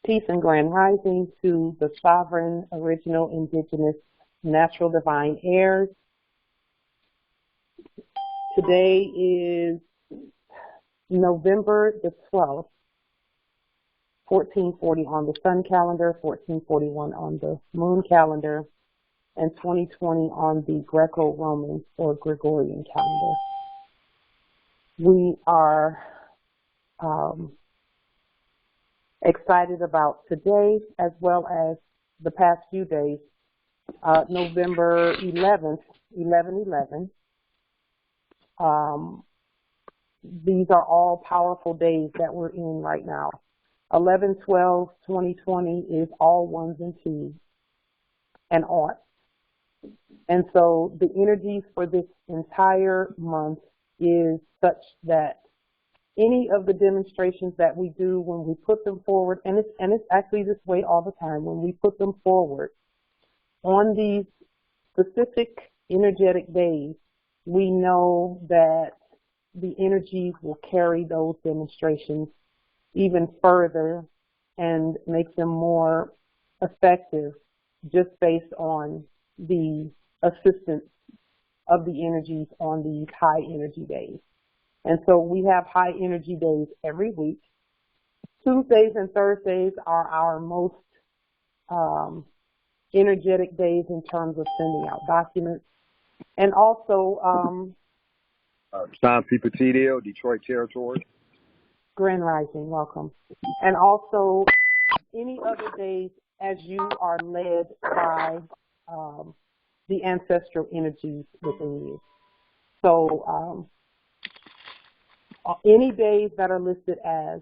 Peace and grand rising to the sovereign, original, indigenous, natural, divine heirs. Today is November the 12th, 1440 on the sun calendar, 1441 on the moon calendar, and 2020 on the Greco-Roman or Gregorian calendar. We are excited about today as well as the past few days. November 11th, 11/11. These are all powerful days that we're in right now. 11/12/2020 is all ones and twos and aughts. And so the energies for this entire month is such that any of the demonstrations that we do when we put them forward, and it's actually this way all the time, when we put them forward on these specific energetic days, we know that the energies will carry those demonstrations even further and make them more effective just based on the assistance of the energies on these high energy days. And so we have high energy days every week. Tuesdays and Thursdays are our most energetic days in terms of sending out documents. And also San Pipatideo, Detroit Territory. Grand Rising, welcome. And also any other days as you are led by the ancestral energies within you. So any days that are listed as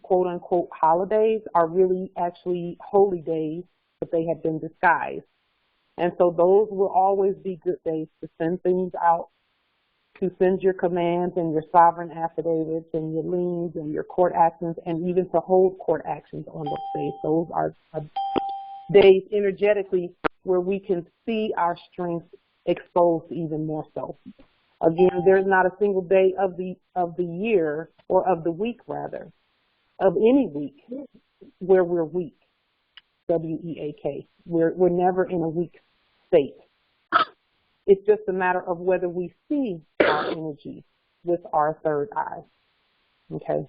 quote-unquote holidays are really actually holy days, but they have been disguised. And so those will always be good days to send things out, to send your commands and your sovereign affidavits and your liens and your court actions, and even to hold court actions on those days. Those are days energetically where we can see our strength exposed even more so. Again, there's not a single day of the year, or of the week rather, of any week where we're weak. W-E-A-K. We're never in a weak state. It's just a matter of whether we see our energy with our third eye. Okay?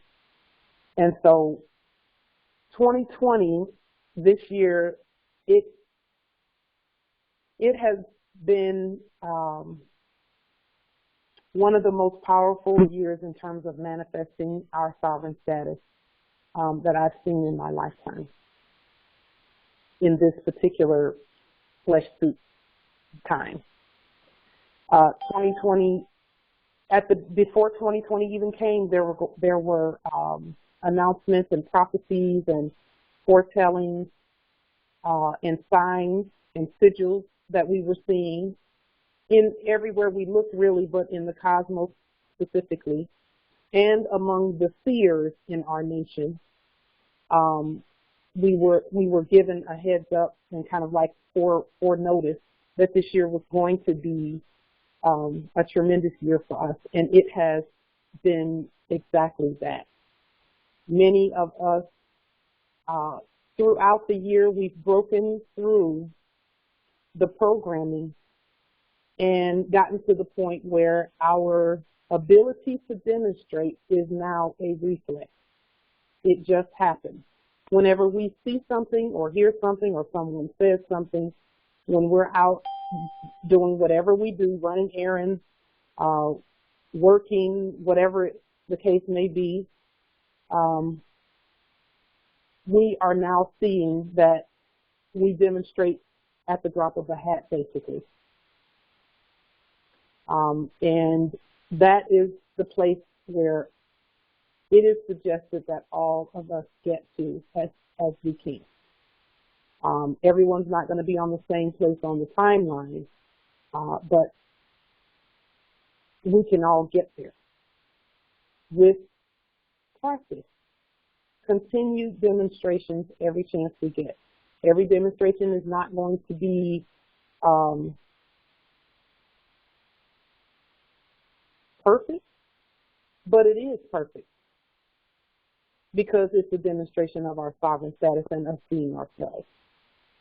And so 2020, this year, it has been one of the most powerful years in terms of manifesting our sovereign status that I've seen in my lifetime in this particular flesh suit time. 2020, before 2020 even came, there were announcements and prophecies and foretellings and signs and sigils that we were seeing in everywhere we looked, really, but in the cosmos specifically, and among the seers in our nation. We were given a heads up and kind of like foreknotice that this year was going to be a tremendous year for us, and it has been exactly that. Many of us throughout the year, we've broken through the programming and gotten to the point where our ability to demonstrate is now a reflex. It just happens. Whenever we see something or hear something or someone says something, when we're out doing whatever we do, running errands, working, whatever the case may be, we are now seeing that we demonstrate at the drop of a hat, basically. And that is the place where it is suggested that all of us get to as we can. Everyone's not going to be on the same place on the timeline, but we can all get there with practice. Continued demonstrations every chance we get. Every demonstration is not going to be perfect, but it is perfect. because it's a demonstration of our sovereign status and us being ourselves.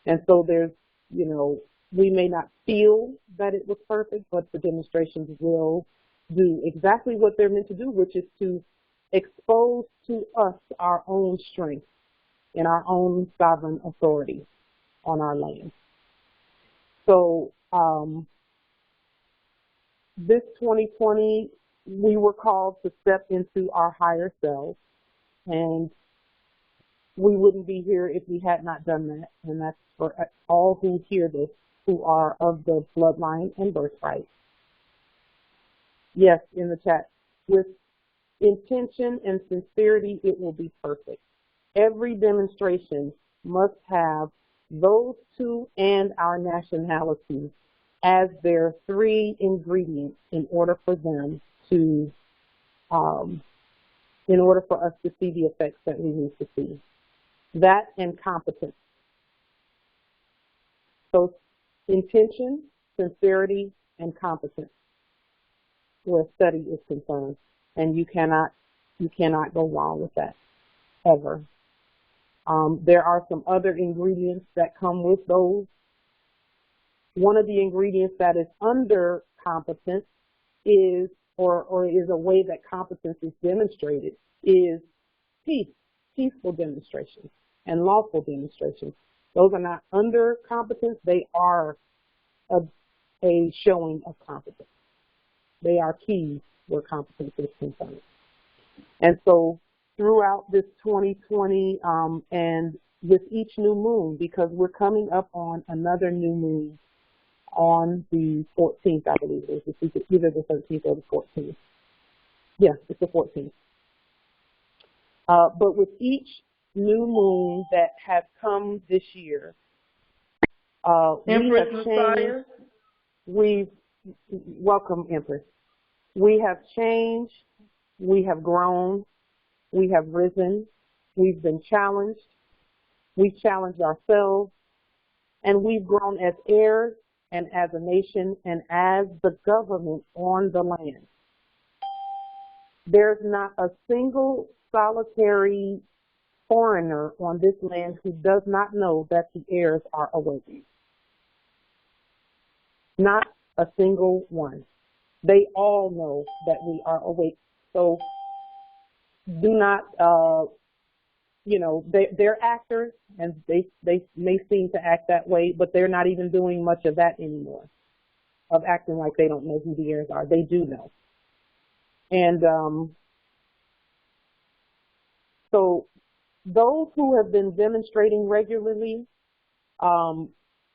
And so there's, we may not feel that it was perfect, but the demonstrations will do exactly what they're meant to do, which is to expose to us our own strength and our own sovereign authority on our land. So this 2020, we were called to step into our higher selves, and we wouldn't be here if we had not done that. And that's for all who hear this, who are of the bloodline and birthright. Yes, in the chat. With intention and sincerity, it will be perfect. Every demonstration must have those two and our nationality as their three ingredients in order for them to, in order for us to see the effects that we need to see. That and competence. So intention, sincerity, and competence where study is concerned. And you cannot go wrong with that, ever. There are some other ingredients that come with those. One of the ingredients that is under competence is, or is a way that competence is demonstrated, is peace, peaceful demonstrations and lawful demonstrations. Those are not under competence, they are a showing of competence. They are keys where competence is concerned. And so throughout this 2020 and with each new moon, because we're coming up on another new moon on the 14th, I believe it is. It's either the 13th or the 14th. Yes, it's the 14th. But with each new moon that has come this year, Empress Messiah. Welcome, Empress. We have changed, we have grown, we have risen, we've been challenged, we've challenged ourselves, and we've grown as heirs and as a nation and as the government on the land. There's not a single solitary foreigner on this land who does not know that the heirs are awake. Not a single one. They all know that we are awake. So do not, they're actors and they may seem to act that way, but they're not even doing much of that anymore, of acting like they don't know who the heirs are. They do know. And so those who have been demonstrating regularly, and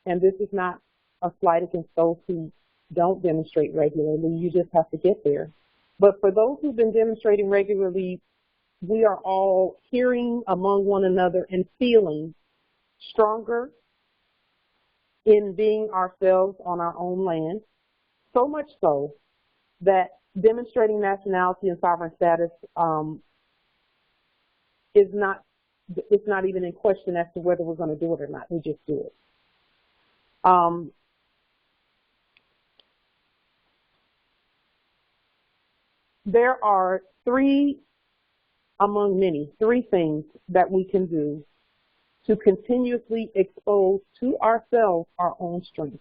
this is not a slight against those who don't demonstrate regularly, you just have to get there. But for those who've been demonstrating regularly, we are all hearing among one another and feeling stronger in being ourselves on our own land, so much so that demonstrating nationality and sovereign status it's not even in question as to whether we're going to do it or not. We just do it. There are three things that we can do to continuously expose to ourselves our own strength.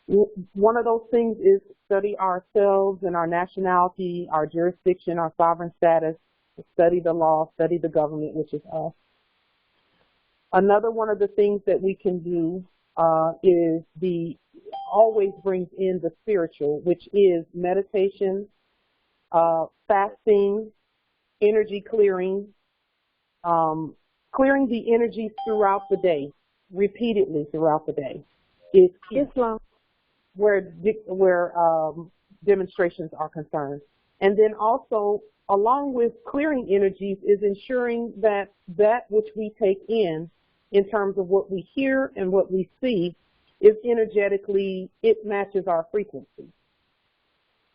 One of those things is study ourselves and our nationality, our jurisdiction, our sovereign status, study the law, study the government, which is us. Another one of the things that we can do is always brings in the spiritual, which is meditation, fasting, energy clearing, clearing the energies throughout the day, repeatedly throughout the day. It's Islam where demonstrations are concerned. And then also, along with clearing energies, is ensuring that which we take in terms of what we hear and what we see, is energetically, it matches our frequency.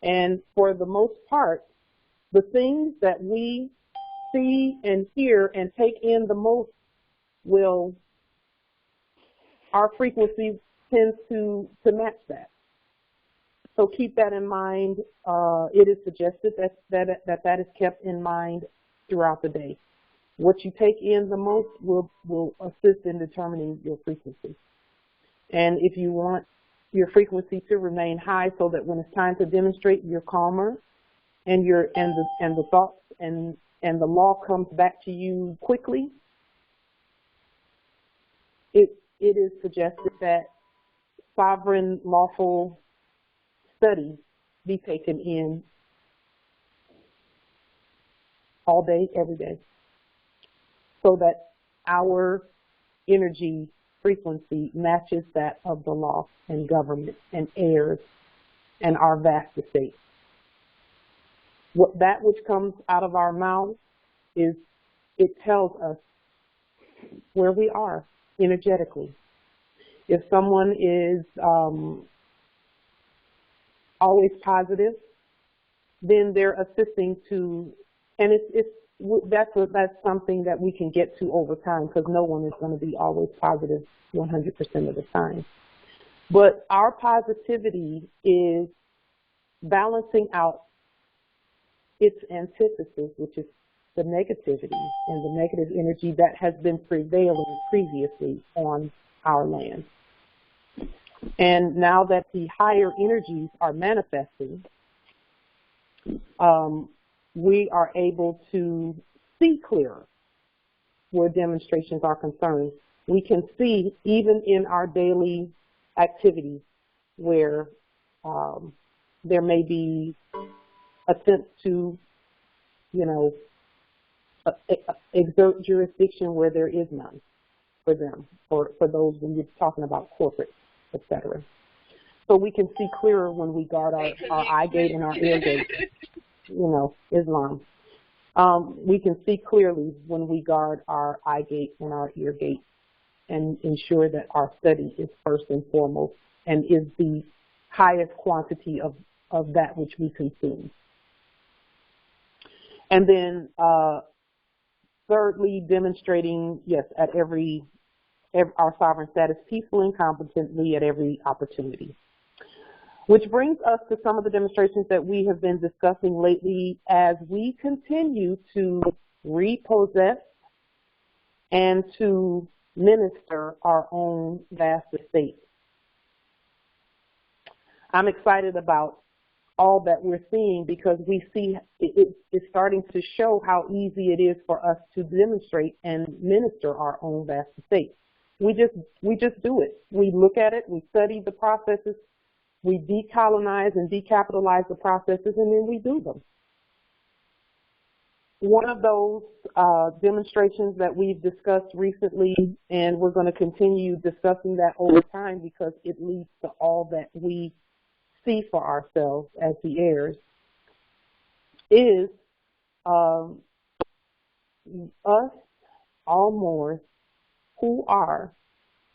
And for the most part, the things that we see and hear and take in the most our frequency tends to match that. So keep that in mind. It is suggested that is kept in mind throughout the day. What you take in the most will assist in determining your frequency. And if you want your frequency to remain high so that when it's time to demonstrate, you're calmer and the thoughts and the law comes back to you quickly, it is suggested that sovereign lawful study be taken in all day, every day, so that our energy frequency matches that of the law and government and heirs and our vast estate. That which comes out of our mouths it tells us where we are energetically. If someone is always positive, then they're assisting to, and that's something that we can get to over time, because no one is going to be always positive 100% of the time. But our positivity is balancing out its antithesis, which is the negativity and the negative energy that has been prevailing previously on our land. And now that the higher energies are manifesting, we are able to see clearer where demonstrations are concerned. We can see even in our daily activities where there may be attempts to, exert jurisdiction where there is none for them, or for those when you're talking about corporate, etc. So we can see clearer when we guard our eye gate and our ear gate, Islam. We can see clearly when we guard our eye gate and our ear gate and ensure that our study is first and foremost and is the highest quantity of that which we consume. And then thirdly, demonstrating, yes, at our sovereign status peacefully and competently at every opportunity. Which brings us to some of the demonstrations that we have been discussing lately as we continue to repossess and to minister our own vast estate. I'm excited about all that we're seeing because we see it's starting to show how easy it is for us to demonstrate and minister our own vast estate. We just do it. We look at it, we study the processes, we decolonize and decapitalize the processes, and then we do them. One of those demonstrations that we've discussed recently, and we're going to continue discussing that over time because it leads to all that we see for ourselves as the heirs, is us, all Moors, who are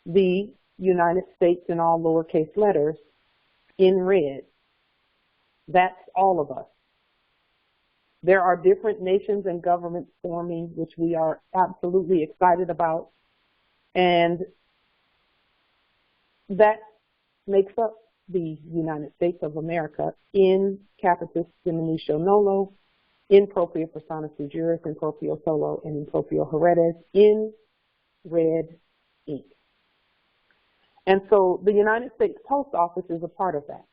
the United States in all lowercase letters in red. That's all of us. There are different nations and governments forming, which we are absolutely excited about, and that makes up the United States of America in capitis diminutio nolo, in propria persona sui juris, in proprio solo, and in proprio heredes, in red ink. And so the United States Post Office is a part of that.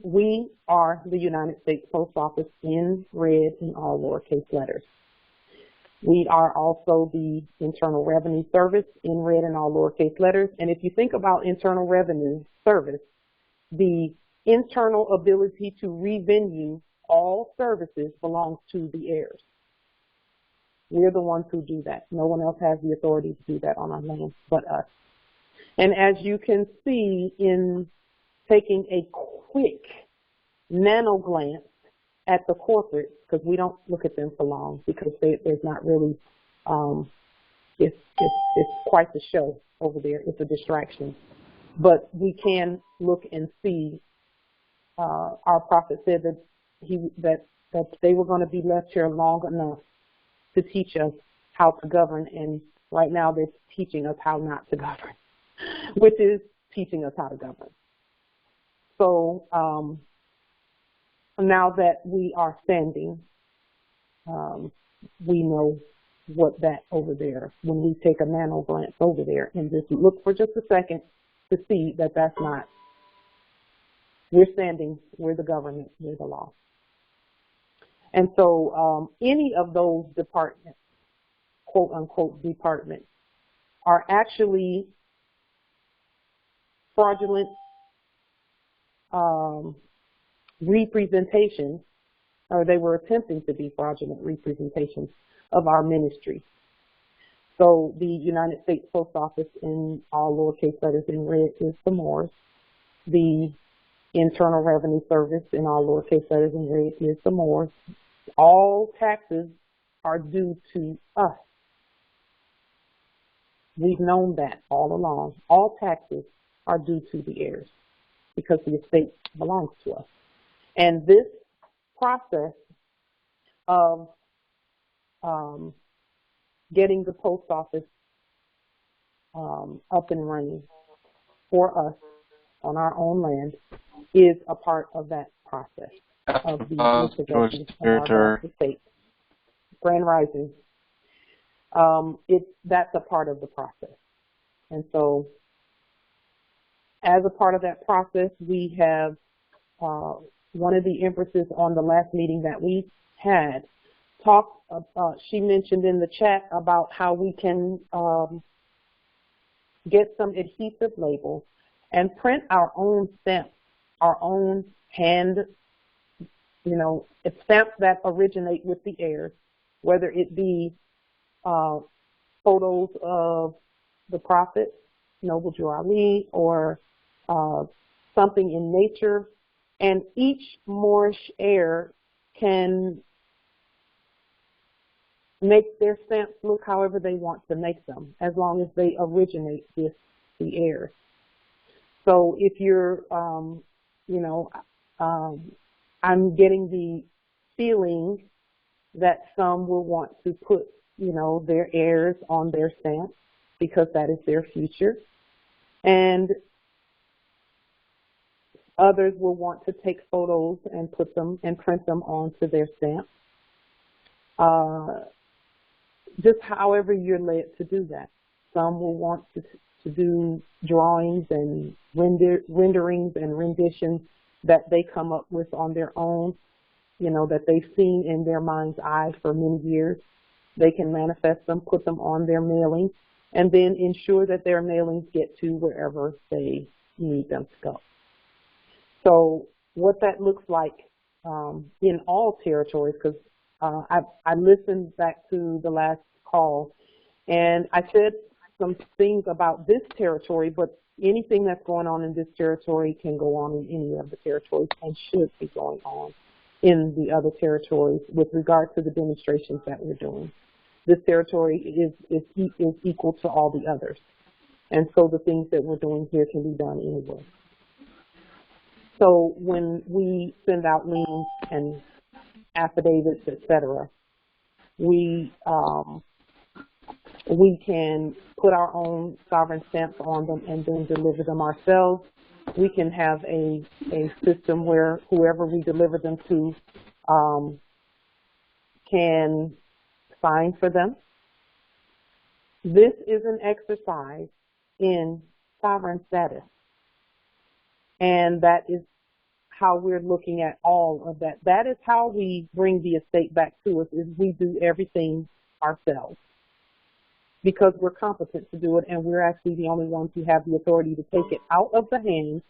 We are the United States Post Office in red in all lowercase letters. We are also the Internal Revenue Service in red in all lowercase letters. And if you think about Internal Revenue Service, the internal ability to revenue all services belongs to the heirs. We're the ones who do that. No one else has the authority to do that on our land but us. And as you can see in taking a quick nano glance at the corporates, because we don't look at them for long because there's not really, it's quite the show over there. It's a distraction. But we can look and see, our prophet said that they were going to be left here long enough to teach us how to govern, and right now they're teaching us how not to govern, which is teaching us how to govern. So now that we are standing we know what that over there, when we take a nano glance over there and just look for just a second to see that that's not, we're the government, we're the law. And so any of those departments, quote unquote departments, are actually fraudulent representations, or they were attempting to be fraudulent representations of our ministry. So the United States Post Office, in all lowercase letters in red, is the Moors. The Internal Revenue Service, in all lowercase letters in red, is the Moors. All taxes are due to us. We've known that all along. All taxes are due to the heirs because the estate belongs to us. And this process of getting the post office up and running for us on our own land is a part of that process of the repossession of our estate. Grand Rising. That's a part of the process. And so as a part of that process, we have one of the empresses on the last meeting that we had talked, she mentioned in the chat about how we can get some adhesive labels and print our own stamps, our own hand, stamps that originate with the heirs, whether it be photos of the Prophet, Noble Drew Ali, or something in nature. And each moorishe heir can make their stamps look however they want to make them, as long as they originate with the heirs. So if you're, I'm getting the feeling that some will want to put, their heirs on their stamp because that is their future. And others will want to take photos and put them and print them onto their stamp. Just however you're led to do that. Some will want to do drawings and renderings and renditions that they come up with on their own, that they've seen in their mind's eye for many years. They can manifest them, put them on their mailing, and then ensure that their mailings get to wherever they need them to go. So what that looks like in all territories, because I listened back to the last call, and I said some things about this territory, but anything that's going on in this territory can go on in any of the territories and should be going on in the other territories with regard to the demonstrations that we're doing. This territory is equal to all the others. And so the things that we're doing here can be done anywhere. So when we send out liens and affidavits, etc., we can put our own sovereign stamps on them and then deliver them ourselves. We can have a system where whoever we deliver them to can sign for them. This is an exercise in sovereign status. And that is how we're looking at all of that. That is how we bring the estate back to us, is we do everything ourselves because we're competent to do it, and we're actually the only ones who have the authority to take it out of the hands,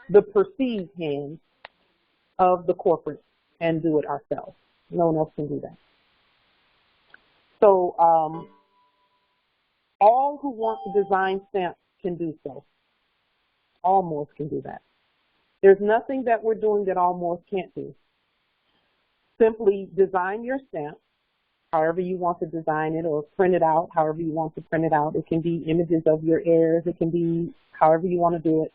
the perceived hands of the corporate, and do it ourselves. No one else can do that. So all who want to design stamps can do so. All Moors can do that. There's nothing that we're doing that all Moors can't do. Simply design your stamp however you want to design it, or print it out however you want to print it out. It can be images of your heirs. It can be however you want to do it.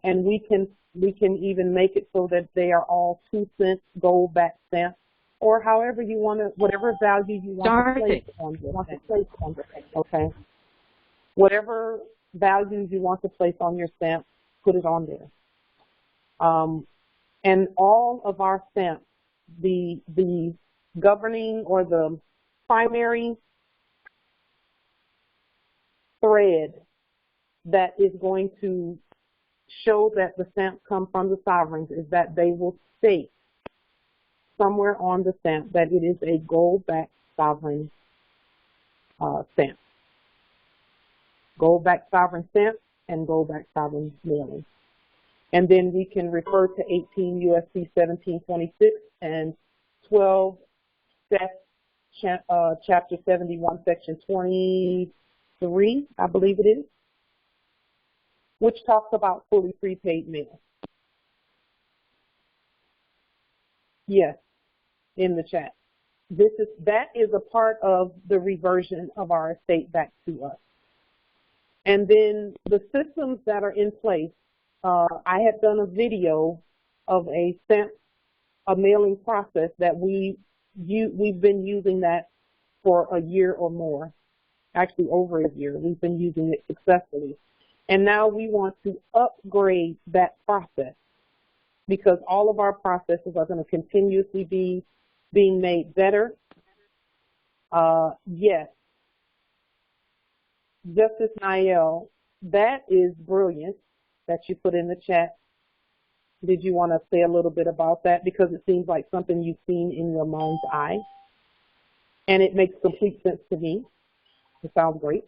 And we can even make it so that they are all 2-cent gold back stamps, or however you want to, whatever value you want to place on your stamp. Okay. Whatever values you want to place on your stamp, put it on there. And all of our stamps, the governing or the primary thread that is going to show that the stamps come from the sovereigns is that they will state somewhere on the stamp that it is a gold-backed sovereign stamp. Gold-backed sovereign stamp and gold-backed sovereign mailing. And then we can refer to 18 U.S.C. 1726 and 12 Chapter 71, Section 23, I believe it is, which talks about fully prepaid mail. Yes, in the chat. That is a part of the reversion of our estate back to us. And then the systems that are in place, I had done a video of a mailing process that we've been using that for a year or more, actually over a year. We've been using it successfully. And now we want to upgrade that process because all of our processes are going to continuously be being made better. Yes. Justice Niel, that is brilliant that you put in the chat. Did you want to say a little bit about that? Because it seems like something you've seen in your mind's eye. And it makes complete sense to me. It sounds great.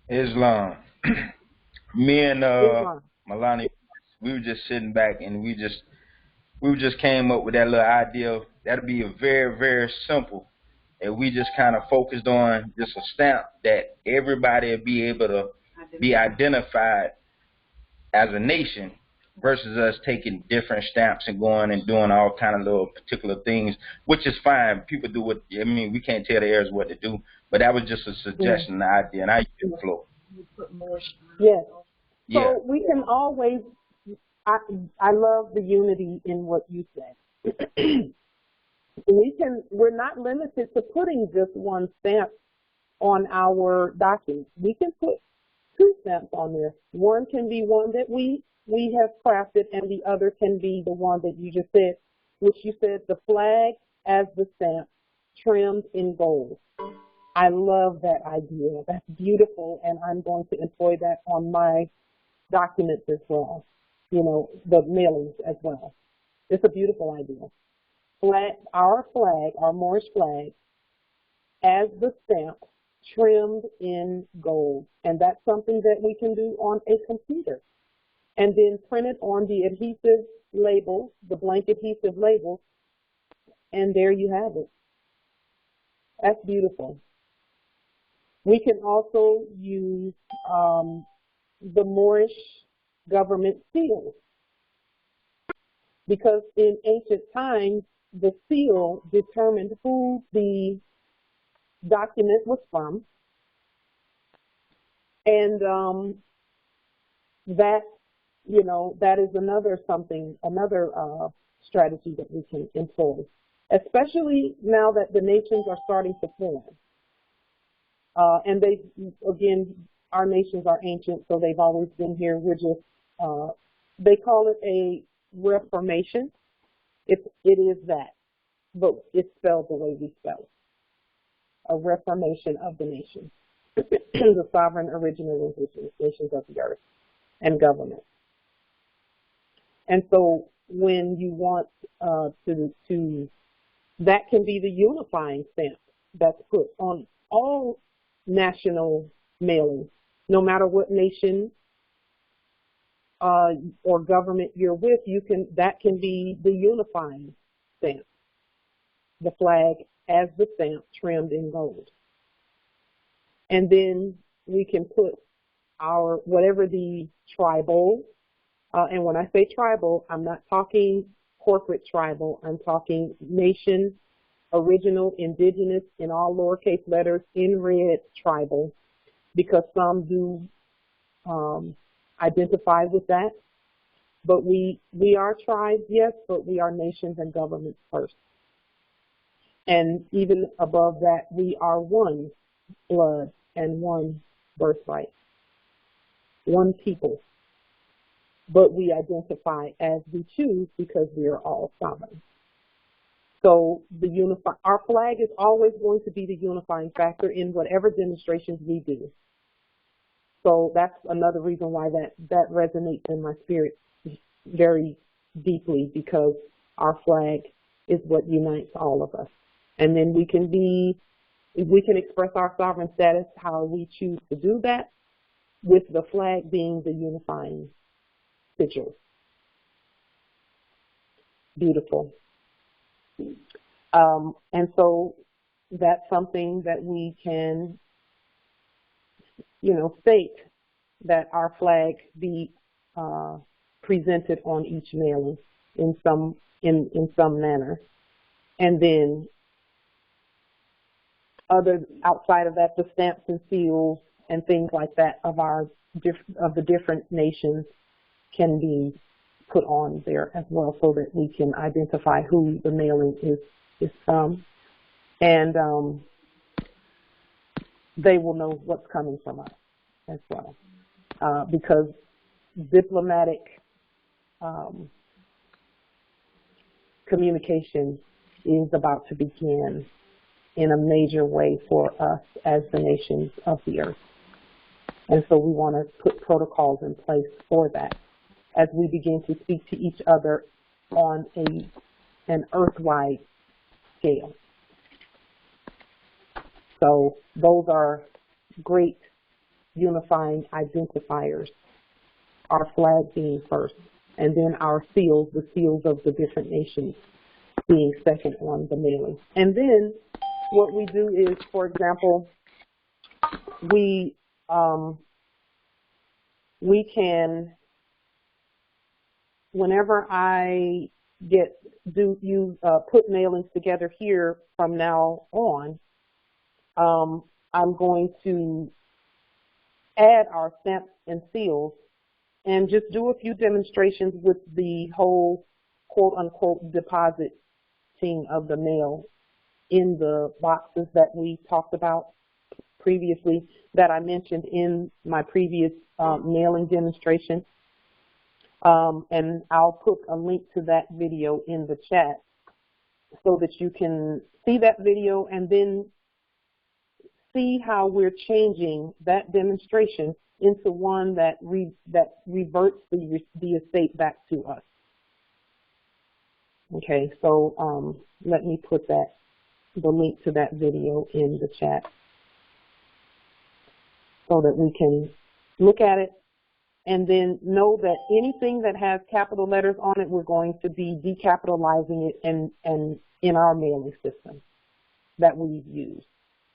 Islam. Me and Milani, we were just sitting back and we just came up with that little idea. That'd be a very, very simple. And we just kind of focused on just a stamp that everybody would be able to be identified as a nation versus us taking different stamps and going and doing all kind of little particular things, which is fine. People do what, I mean, we can't tell the heirs what to do, but that was just a suggestion, an idea, and I use the flow. Yes. Yeah. So we can always, I love the unity in what you said. We're not limited to putting just one stamp on our document. We can put two stamps on there. One can be one that we have crafted, and the other can be the one that you just said, which you said the flag as the stamp trimmed in gold. I love that idea. That's beautiful, and I'm going to employ that on my documents as well, you know, the mailings as well. It's a beautiful idea. Our flag, our Moorish flag, as the stamp trimmed in gold. And that's something that we can do on a computer. And then print it on the adhesive label, the blank adhesive label, and there you have it. That's beautiful. We can also use the Moorish government seal, because in ancient times, the seal determined who the document was from, and that, you know, that is another strategy that we can employ, especially now that the nations are starting to form. And they, again, our nations are ancient, so they've always been here. We're just, they call it a reformation. It is that, but it's spelled the way we spell it. A reformation of the nation, the sovereign original nations of the earth and government. And so when you want to, that can be the unifying stamp that's put on all national mailings, no matter what nation or government you're with, that can be the unifying stamp, the flag as the stamp trimmed in gold. And then we can put our, whatever the tribal, and when I say tribal, I'm not talking corporate tribal, I'm talking nation, original, indigenous, in all lowercase letters, in red, tribal, because some do identify with that. But we are tribes, yes, but we are nations and governments first. And even above that, we are one blood and one birthright, one people. but we identify as we choose because we are all sovereign. So our flag is always going to be the unifying factor in whatever demonstrations we do. So that's another reason why that resonates in my spirit very deeply, because our flag is what unites all of us. And then we can express our sovereign status how we choose to do that, with the flag being the unifying sigil. Beautiful. And so that's something that we can, state that our flag be presented on each mailing in some manner. And then outside of that, the stamps and seals and things like that of the different nations can be put on there as well, so that we can identify who the mailing is from, and they will know what's coming from us as well, because diplomatic communication is about to begin in a major way for us as the nations of the earth. And so we want to put protocols in place for that as we begin to speak to each other on an earth-wide scale. So those are great unifying identifiers, our flag being first, and then our seals, the seals of the different nations, being second on the mailing. And then what we do is, for example, we can, whenever I put mailings together here from now on, I'm going to add our stamps and seals and just do a few demonstrations with the whole quote-unquote depositing of the mail in the boxes that we talked about previously, that I mentioned in my previous mailing demonstration. And I'll put a link to that video in the chat so that you can see that video and then see how we're changing that demonstration into one that reverts the estate back to us. Okay, so let me put the link to that video in the chat so that we can look at it, and then know that anything that has capital letters on it, we're going to be decapitalizing it and in our mailing system that we use.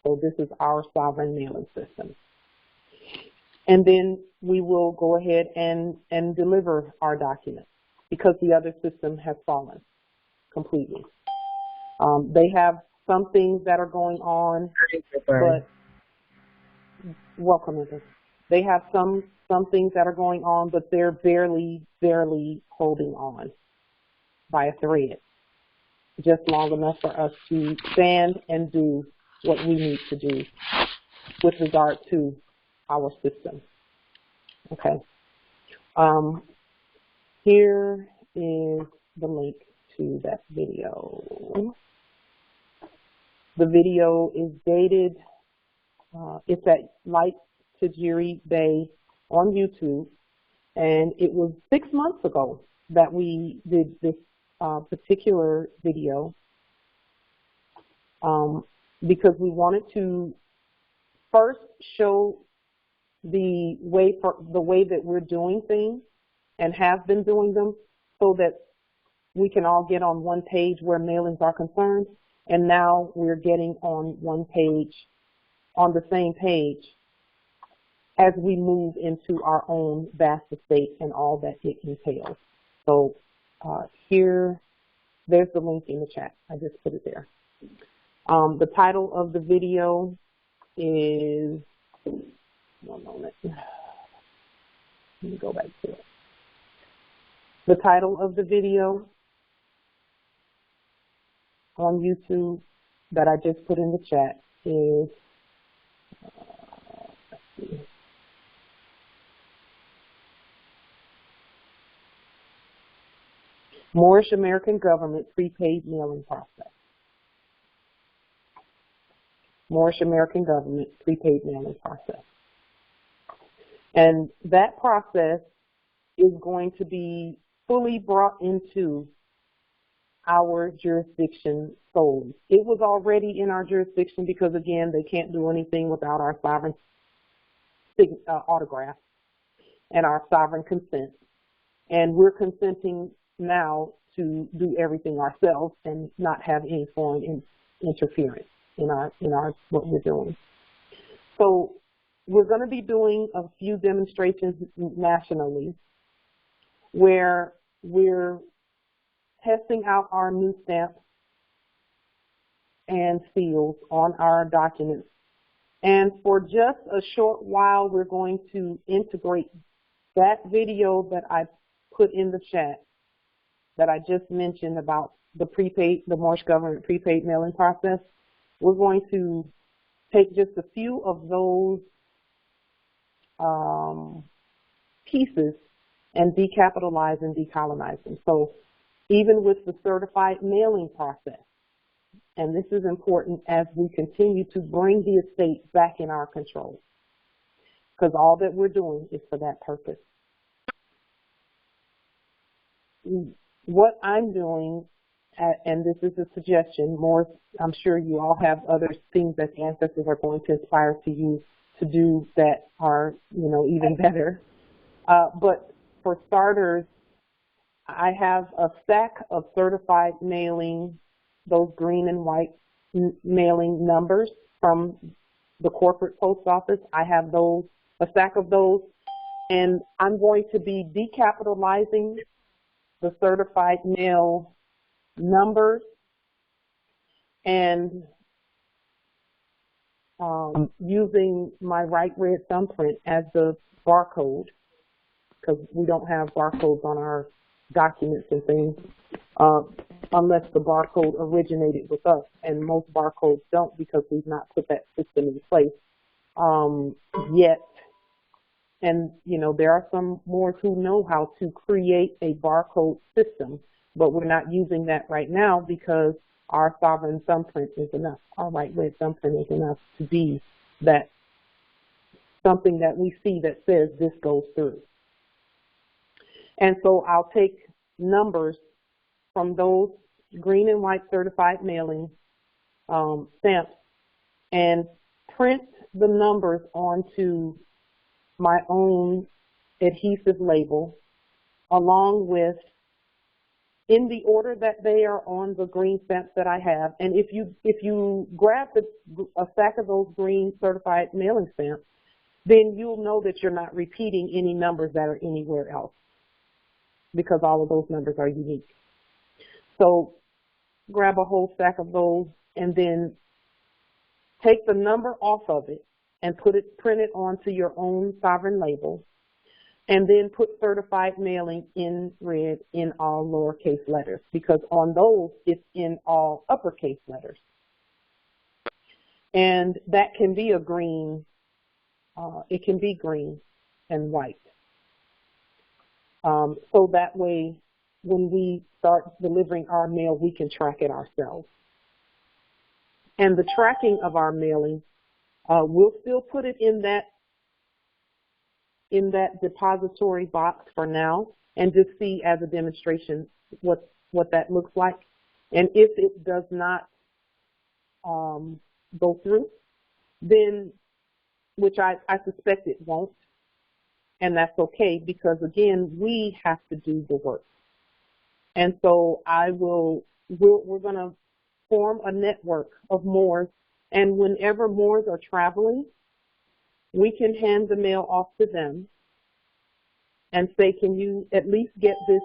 So this is our sovereign mailing system. And then we will go ahead and deliver our documents, because the other system has fallen completely. They have some things that are going on, but welcome, Eva. They have some things that are going on, but they're barely holding on by a thread, just long enough for us to stand and do what we need to do with regard to our system. Okay. Here is the link to that video. The video is dated, it's at Light Tajiri Bay on YouTube, and it was 6 months ago that we did this particular video, because we wanted to first show the way that we're doing things and have been doing them, so that we can all get on one page where mailings are concerned. And now we're getting on one page, on the same page, as we move into our own vast estate and all that it entails. So there's the link in the chat. I just put it there. The title of the video is, one moment, let me go back to it. The title of the video on YouTube that I just put in the chat is, let's see, Moorish American government prepaid mailing process. Moorish American government prepaid mailing process. And that process is going to be fully brought into our jurisdiction solely. It was already in our jurisdiction because, again, they can't do anything without our sovereign autograph and our sovereign consent. And we're consenting now to do everything ourselves and not have any foreign interference in our what we're doing. So we're going to be doing a few demonstrations nationally where we're testing out our new stamps and seals on our documents. And for just a short while, we're going to integrate that video that I put in the chat that I just mentioned about the Moorish government prepaid mailing process. We're going to take just a few of those pieces and decapitalize and decolonize them. So even with the certified mailing process, and this is important as we continue to bring the estate back in our control, because all that we're doing is for that purpose. What I'm doing, and this is a suggestion, more, I'm sure you all have other things that the ancestors are going to inspire to you to do that are, even better. But for starters, I have a stack of certified mailing, those green and white mailing numbers from the corporate post office. I have those, a stack of those, and I'm going to be decapitalizing the certified mail numbers and using my right red thumbprint as the barcode, because we don't have barcodes on our documents and things unless the barcode originated with us, and most barcodes don't because we've not put that system in place yet. And, there are some Moors who know how to create a barcode system, but we're not using that right now because our sovereign thumbprint is enough. Our right red thumbprint is enough to be that something that we see that says this goes through. And so I'll take numbers from those green and white certified mailing stamps and print the numbers onto my own adhesive label, along with, in the order that they are on the green stamps that I have. And if you grab a stack of those green certified mailing stamps, then you'll know that you're not repeating any numbers that are anywhere else, because all of those numbers are unique. So grab a whole stack of those and then take the number off of it and print it onto your own sovereign label, and then put certified mailing in red in all lowercase letters, because on those it's in all uppercase letters. And that can be a green, it can be green and white. So that way, when we start delivering our mail, we can track it ourselves. And the tracking of our mailing, we'll still put it in that depository box for now, and just see as a demonstration what that looks like. And if it does not go through, then, which I suspect it won't, and that's okay, because again, we have to do the work. And so we're going to form a network of Moors, and whenever Moors are traveling, we can hand the mail off to them and say, can you at least get this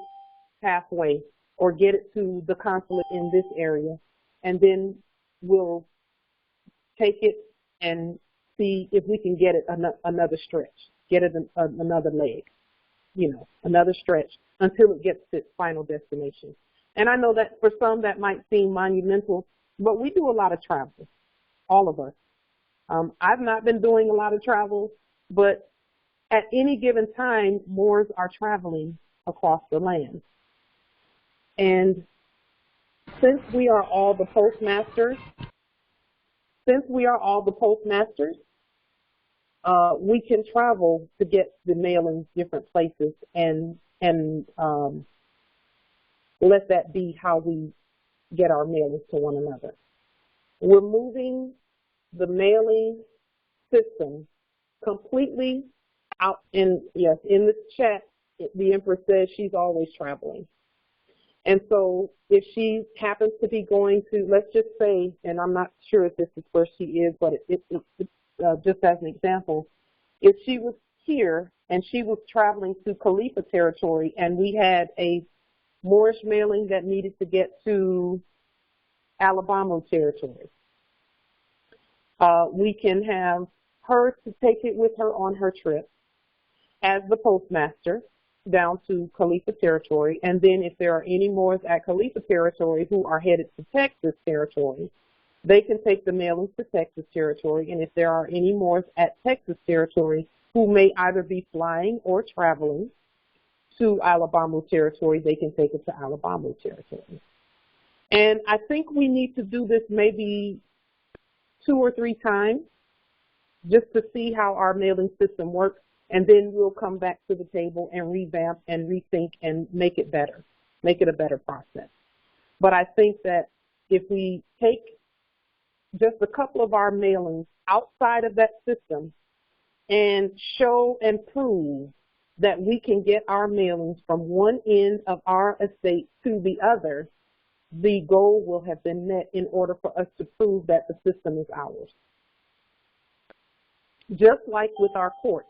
halfway or get it to the consulate in this area? And then we'll take it and see if we can get it another stretch, get it another leg, another stretch until it gets to its final destination. And I know that for some that might seem monumental, but we do a lot of travel, all of us. I've not been doing a lot of travel, but at any given time, Moors are traveling across the land. And since we are all the postmasters, we can travel to get the mail in different places and let that be how we get our mailings to one another. We're moving the mailing system completely out in the chat. The Empress says she's always traveling. And so if she happens to be going to, let's just say, and I'm not sure if this is where she is, but just as an example, if she was here and she was traveling to Khalifa territory and we had a moorishe mailing that needed to get to Alabama territory, we can have her to take it with her on her trip as the postmaster down to Khalifa territory, and then if there are any Moors at Khalifa territory who are headed to Texas territory, they can take the mailings to Texas territory, and if there are any Moors at Texas territory who may either be flying or traveling to Alabama territory, they can take it to Alabama territory. And I think we need to do this maybe 2 or 3 times just to see how our mailing system works, and then we'll come back to the table and revamp and rethink and make it better, make it a better process. But I think that if we take just a couple of our mailings outside of that system and show and prove that we can get our mailings from one end of our estate to the other, the goal will have been met in order for us to prove that the system is ours. Just like with our courts.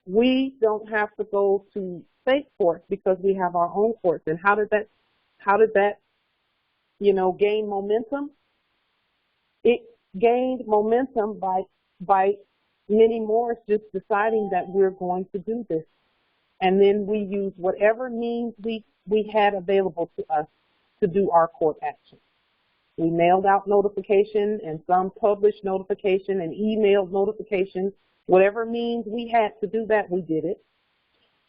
We don't have to go to state courts because we have our own courts. And how did that gain momentum? It gained momentum by many more just deciding that we're going to do this. And then we used whatever means we had available to us to do our court action. We mailed out notification and some published notification and emailed notifications. Whatever means we had to do that, we did it.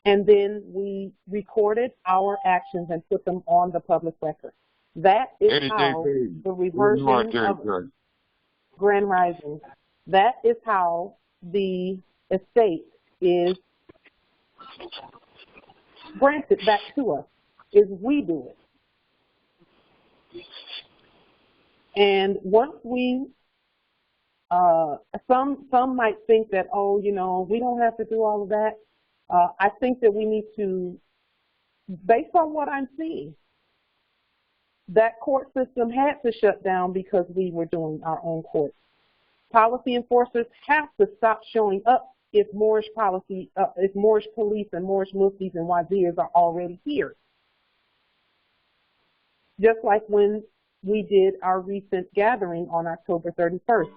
And then we recorded our actions and put them on the public record. That is how the reversion of Grand Rising, that is how the estate is granted back to us, is we do it. And once we some might think that, we don't have to do all of that. I think that we need to, based on what I'm seeing, that court system had to shut down because we were doing our own courts. Policy enforcers have to stop showing up if moorishe police and moorishe muftis and wazirs are already here. Just like when we did our recent gathering on October 31st.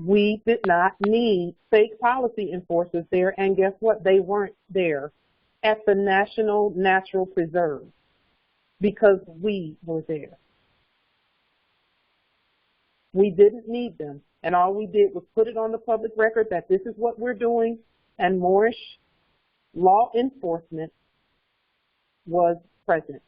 We did not need fake policy enforcers there, and guess what? They weren't there at the National Natural Preserve because we were there. We didn't need them, and all we did was put it on the public record that this is what we're doing, and moorishe law enforcement was present.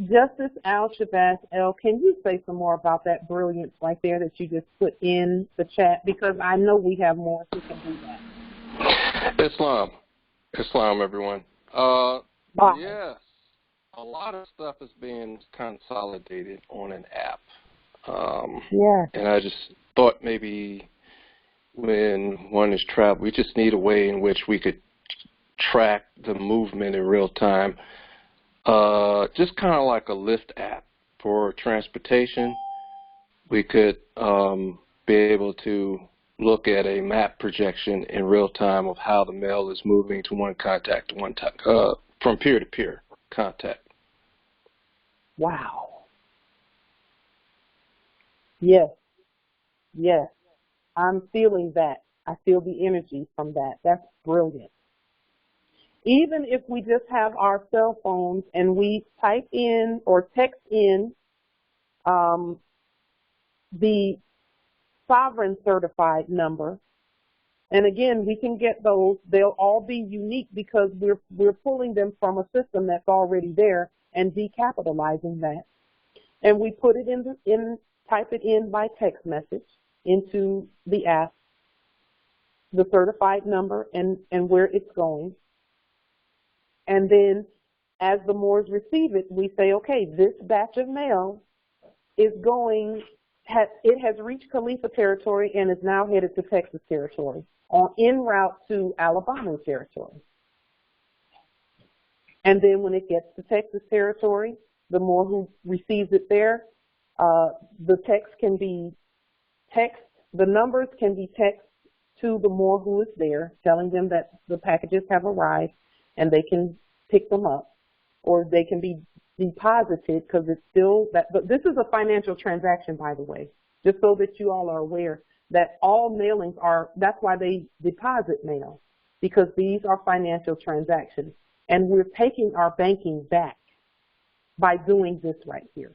Justice Al-Shabazz L, can you say some more about that brilliance right there that you just put in the chat? Because I know we have more who can do that. Islam, everyone. Yes, a lot of stuff is being consolidated on an app. And I just thought maybe when one is traveling, we just need a way in which we could track the movement in real time. Just kind of like a Lyft app for transportation. We could be able to look at a map projection in real time of how the mail is moving to one contact to one from peer-to-peer contact. Wow. Yes. I'm feeling that. I feel the energy from that. That's brilliant. Even if we just have our cell phones and we type in or text in the sovereign certified number And again, we can get those. They'll all be unique because we're pulling them from a system that's already there and decapitalizing that. And we put it type it in by text message into the app, the certified number and where it's going. And then as the Moors receive it, we say, okay, this batch of mail is it has reached Khalifa territory and is now headed to Texas territory en route to Alabama territory. And then when it gets to Texas territory, the Moor who receives it there, the numbers can be text to the Moor who is there, telling them that the packages have arrived and they can pick them up, or they can be deposited because it's still that. But this is a financial transaction, by the way, just so that you all are aware that all mailings that's why they deposit mail, because these are financial transactions. And we're taking our banking back by doing this right here.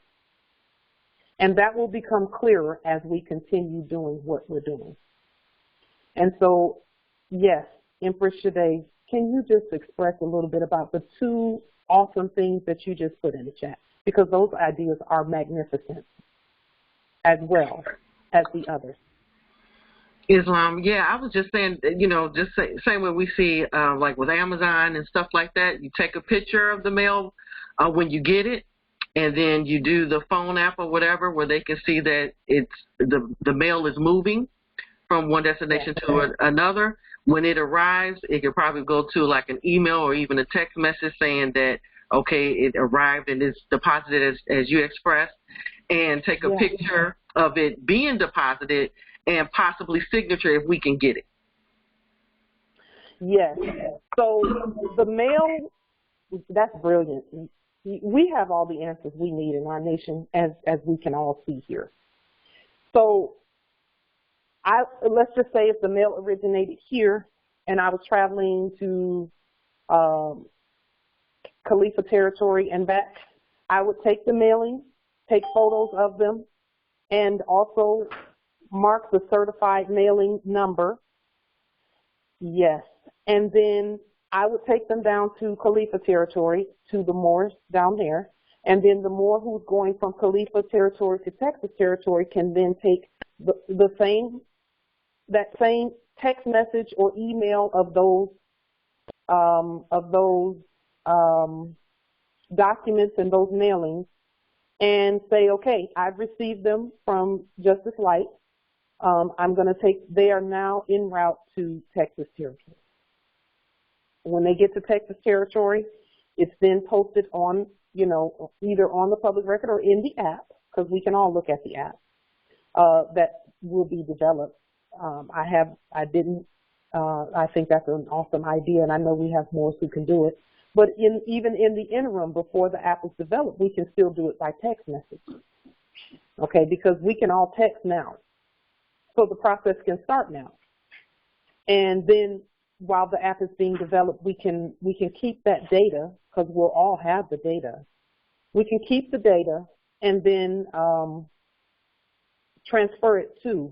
And that will become clearer as we continue doing what we're doing. And so, yes, Empress Shade, can you just express a little bit about the two awesome things that you just put in the chat? Because those ideas are magnificent as well as the others. Islam, yeah, I was just saying, just same way we see like with Amazon and stuff like that. You take a picture of the mail when you get it, and then you do the phone app or whatever where they can see that it's the mail is moving from one destination to another. When it arrives, it could probably go to like an email or even a text message saying that, okay, it arrived and it's deposited as you expressed, and take a picture of it being deposited and possibly signature if we can get it. Yes. So the mail, that's brilliant. We have all the answers we need in our nation, as we can all see here. So let's just say if the mail originated here and I was traveling to Khalifa territory and back, I would take the mailing, take photos of them, and also mark the certified mailing number. Yes. And then I would take them down to Khalifa territory, to the Moors down there. And then the Moor who's going from Khalifa territory to Texas territory can then take that same text message or email of those documents and those mailings and say, okay, I've received them from Justice Light. They are now en route to Texas territory. When they get to Texas territory, it's then posted on, either on the public record or in the app, because we can all look at the app that will be developed. I think that's an awesome idea, and I know we have more who can do it. But even in the interim, before the app is developed, we can still do it by text message, okay, because we can all text now. So the process can start now. And then while the app is being developed, we can keep that data, because we'll all have the data. We can keep the data and then transfer it to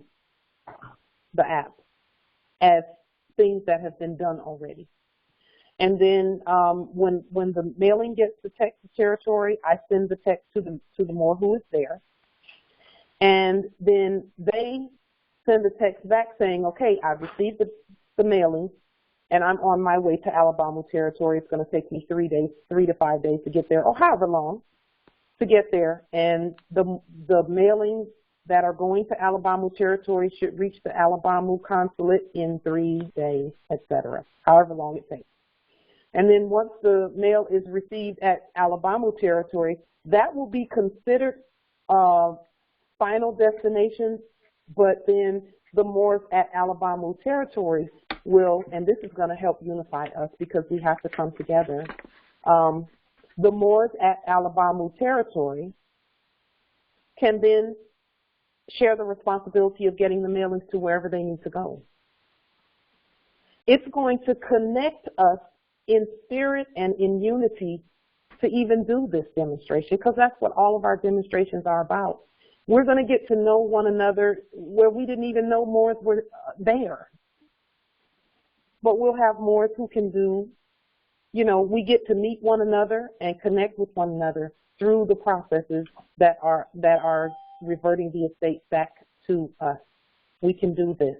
the app as things that have been done already. And then when the mailing gets to Texas territory, I send the text to the Moor who is there. And then they send a text back saying, okay, I've received the mailing, and I'm on my way to Alabama territory. It's going to take me 3 to 5 days to get there, or however long to get there. And the mailings that are going to Alabama territory should reach the Alabama consulate in 3 days, etc., however long it takes. And then once the mail is received at Alabama territory, that will be considered final destination, but then the Moors at Alabama territory will, and this is going to help unify us because we have to come together, the Moors at Alabama territory can then share the responsibility of getting the mailings to wherever they need to go. It's going to connect us in spirit and in unity to even do this demonstration, because that's what all of our demonstrations are about. We're going to get to know one another where we didn't even know Moors were there. but we'll have Moors who can do, we get to meet one another and connect with one another through the processes that are reverting the estate back to us. We can do this.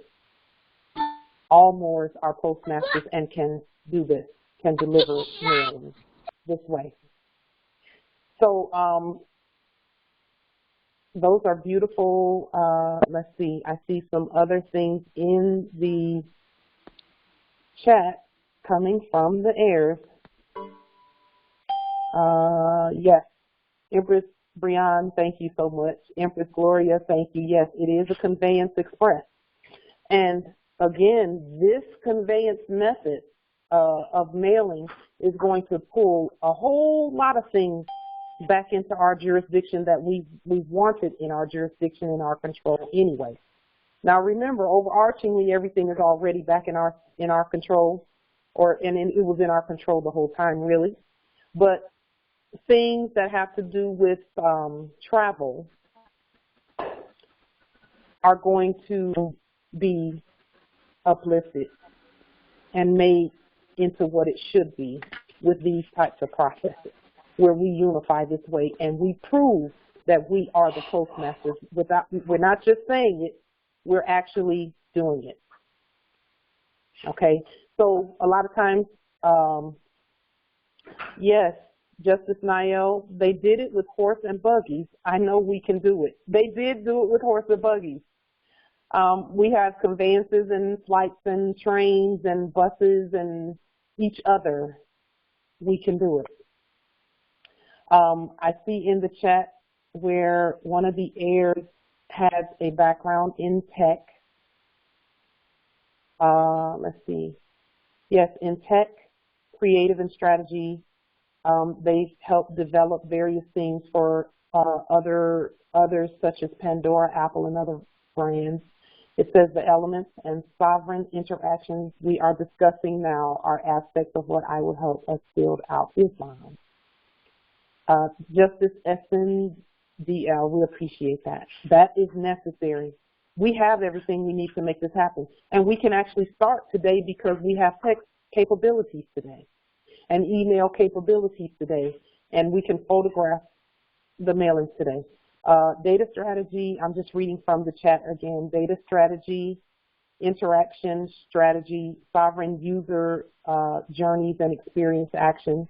All Moors are postmasters and can do this, can deliver mail this way. So those are beautiful. Let's see. I see some other things in the chat coming from the heirs. Yes. Empress Brian, thank you so much. Empress Gloria, thank you. Yes, it is a conveyance express. And again, this conveyance method of mailing is going to pull a whole lot of things back into our jurisdiction that we wanted in our jurisdiction, in our control anyway. Now remember, overarchingly, everything is already back in our control, and it was in our control the whole time, really. But things that have to do with travel are going to be uplifted and made into what it should be with these types of processes, where we unify this way and we prove that we are the postmasters. We're not just saying it, we're actually doing it. Okay, so a lot of times, yes, Justice Niel, they did it with horse and buggies. I know we can do it. They did do it with horse and buggies. We have conveyances and flights and trains and buses and each other. We can do it. I see in the chat where one of the heirs has a background in tech. Let's see. Yes, in tech, creative and strategy. They've helped develop various things for others such as Pandora, Apple, and other brands. It says the elements and sovereign interactions we are discussing now are aspects of what I will help us build out Islam. Justice SNDL, we appreciate that. That is necessary. We have everything we need to make this happen. And we can actually start today because we have text capabilities today and email capabilities today, and we can photograph the mailings today. Data strategy, I'm just reading from the chat again. Data strategy, interaction strategy, sovereign user journeys and experience actions.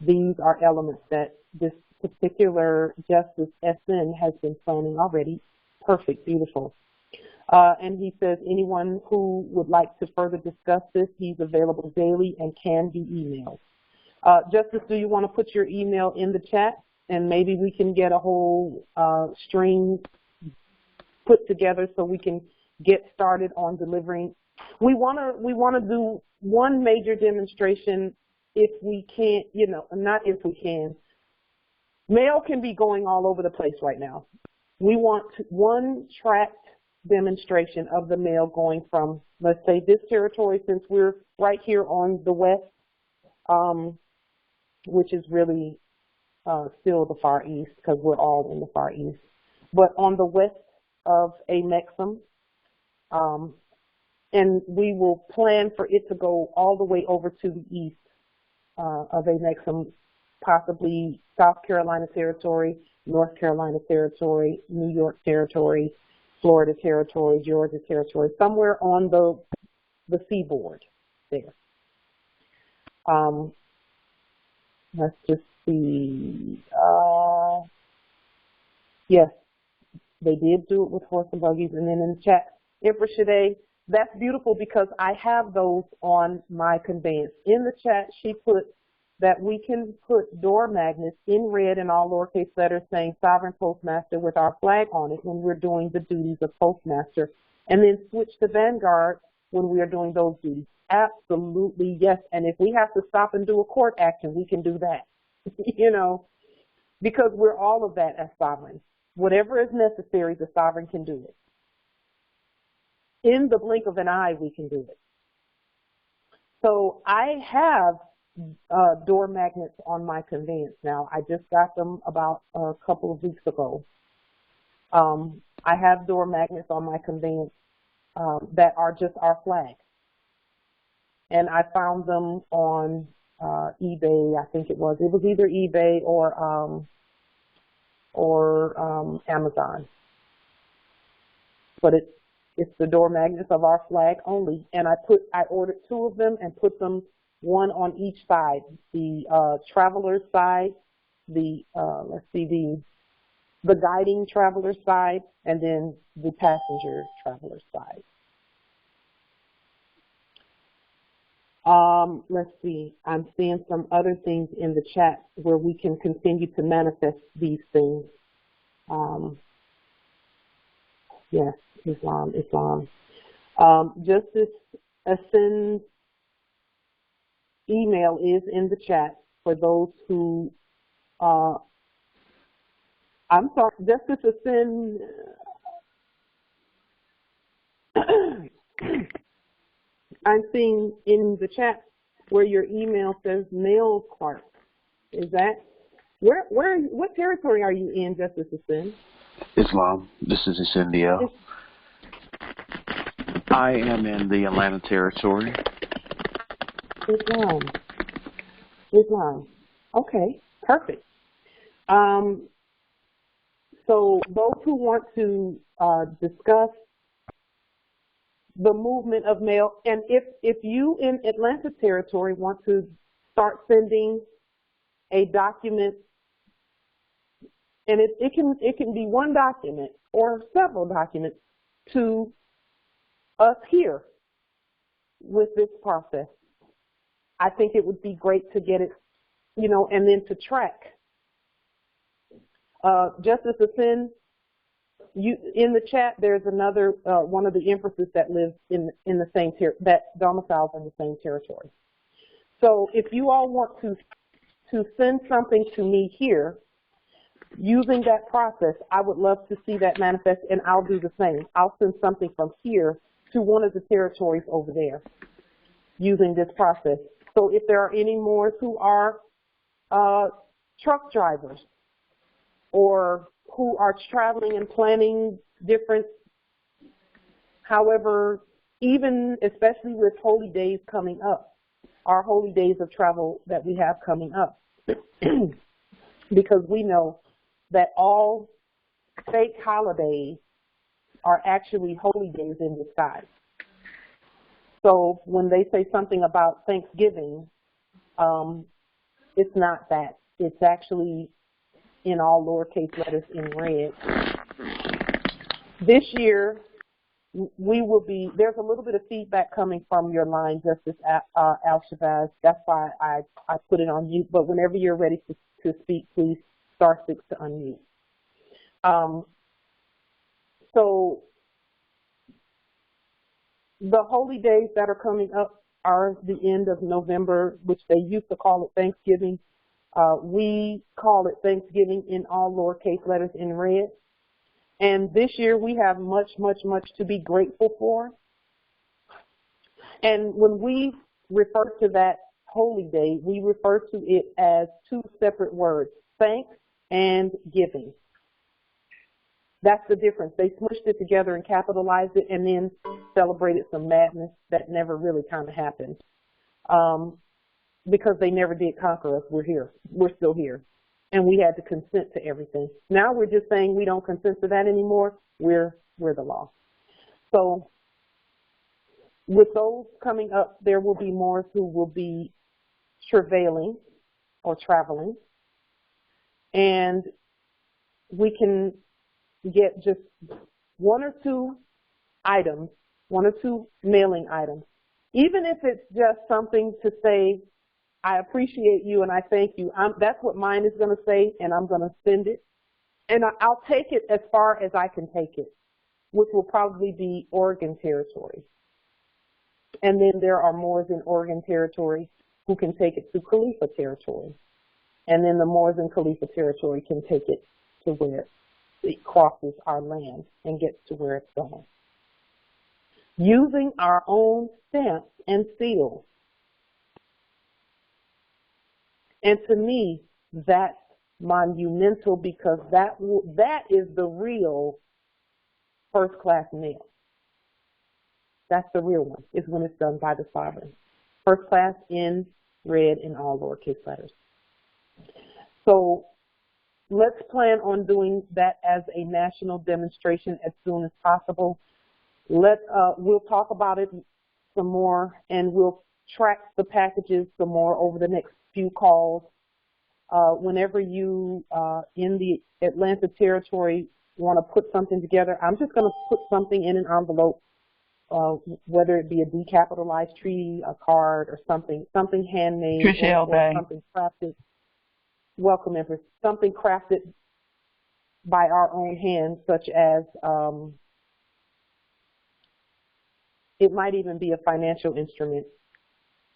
These are elements that this particular Justice SN has been planning already. Perfect, beautiful. And he says anyone who would like to further discuss this, he's available daily and can be emailed. Justice, do you want to put your email in the chat? And maybe we can get a whole string put together so we can get started on delivering. We want to do one major demonstration if we can't, not if we can. Mail can be going all over the place right now. We want one tracked demonstration of the mail going from, let's say, this territory, since we're right here on the west, which is really still the Far East because we're all in the Far East, but on the west of Amexem, and we will plan for it to go all the way over to the east of Amexem, possibly South Carolina territory, North Carolina territory, New York territory, Florida territory, Georgia territory, somewhere on the seaboard there. Let's just see. Yes, they did do it with horse and buggies. And then in the chat, Empress Shade, that's beautiful because I have those on my conveyance. In the chat, she put that we can put door magnets in red in all lowercase letters saying Sovereign Postmaster with our flag on it when we're doing the duties of Postmaster, and then switch to Vanguard when we are doing those duties. Absolutely, yes. And if we have to stop and do a court action, we can do that, because we're all of that as sovereigns. Whatever is necessary, the sovereign can do it. In the blink of an eye, we can do it. So I have door magnets on my conveyance now. I just got them about a couple of weeks ago. I have door magnets on my conveyance that are just our flag. and I found them on eBay. I think it was either eBay or Amazon. But it's the door magnets of our flag only, and I ordered 2 of them and put them one on each side, the traveler's side, the guiding traveler's side, and then the passenger traveler's side. Let's see. I'm seeing some other things in the chat where we can continue to manifest these things. Yes, Islam. Justice Ascend's email is in the chat for those who, I'm sorry, Justice Ascend, I'm seeing in the chat where your email says mail clerk. Is that, what territory are you in, Justice Ascend? Islam. This is India. I am in the Atlanta territory. Islam. Okay, perfect. So those who want to discuss the movement of mail, and if you in Atlanta territory want to start sending a document, and it can be one document or several documents to us here with this process, I think it would be great to get it, and then to track. Justice Ascend, in the chat, there's another one of the empresses that lives in the same that domiciles in the same territory. So if you all want to send something to me here using that process, I would love to see that manifest, and I'll do the same. I'll send something from here to one of the territories over there using this process. So if there are any more who are truck drivers or who are traveling and planning different, however, even especially with holy days coming up, our holy days of travel that we have coming up, because we know that all fake holidays are actually holy days in disguise. So when they say something about Thanksgiving, it's not that. It's actually in all lowercase letters in red. This year, there's a little bit of feedback coming from your line, Justice Al-Shabazz. That's why I put it on mute. But whenever you're ready to speak, please *6 to unmute. So the holy days that are coming up are the end of November, which they used to call it Thanksgiving. We call it Thanksgiving in all lowercase letters in red. And this year we have much, much, much to be grateful for. And when we refer to that holy day, we refer to it as 2 separate words, thanks and giving. That's the difference. They smushed it together and capitalized it and then celebrated some madness that never really kind of happened. Because they never did conquer us. We're here. We're still here. And we had to consent to everything. Now we're just saying we don't consent to that anymore. We're the law. So with those coming up, there will be more who will be travailing or traveling. And we can get just 1 or 2 items, 1 or 2 mailing items. Even if it's just something to say, I appreciate you and I thank you. That's what mine is going to say, and I'm going to send it. And I'll take it as far as I can take it, which will probably be Oregon territory. And then there are Moors in Oregon territory who can take it to Khalifa territory. And then the Moors in Khalifa territory can take it to where it crosses our land and gets to where it's going. Using our own stamps and seals. And to me, that's monumental, because that is the real first-class mail. That's the real one, is when it's done by the sovereign. first class in red in all lowercase letters. So let's plan on doing that as a national demonstration as soon as possible. We'll talk about it some more, and we'll track the packages some more over the next few calls. Whenever you in the Atlanta territory want to put something together, I'm just going to put something in an envelope, whether it be a decapitalized treaty, a card, or something handmade, or something crafted. Welcome, Empress. Something crafted by our own hands, such as it might even be a financial instrument.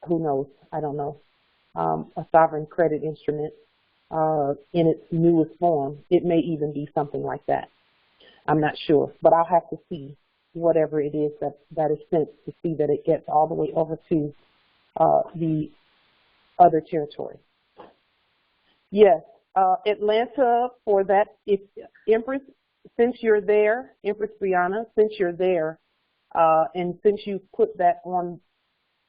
Who knows? I don't know. A sovereign credit instrument in its newest form. It may even be something like that. I'm not sure, but I'll have to see whatever it is that is sent to see that it gets all the way over to the other territory. Yes, Atlanta for that. If Empress, since you're there, Empress Brianna, since you're there, and since you put that on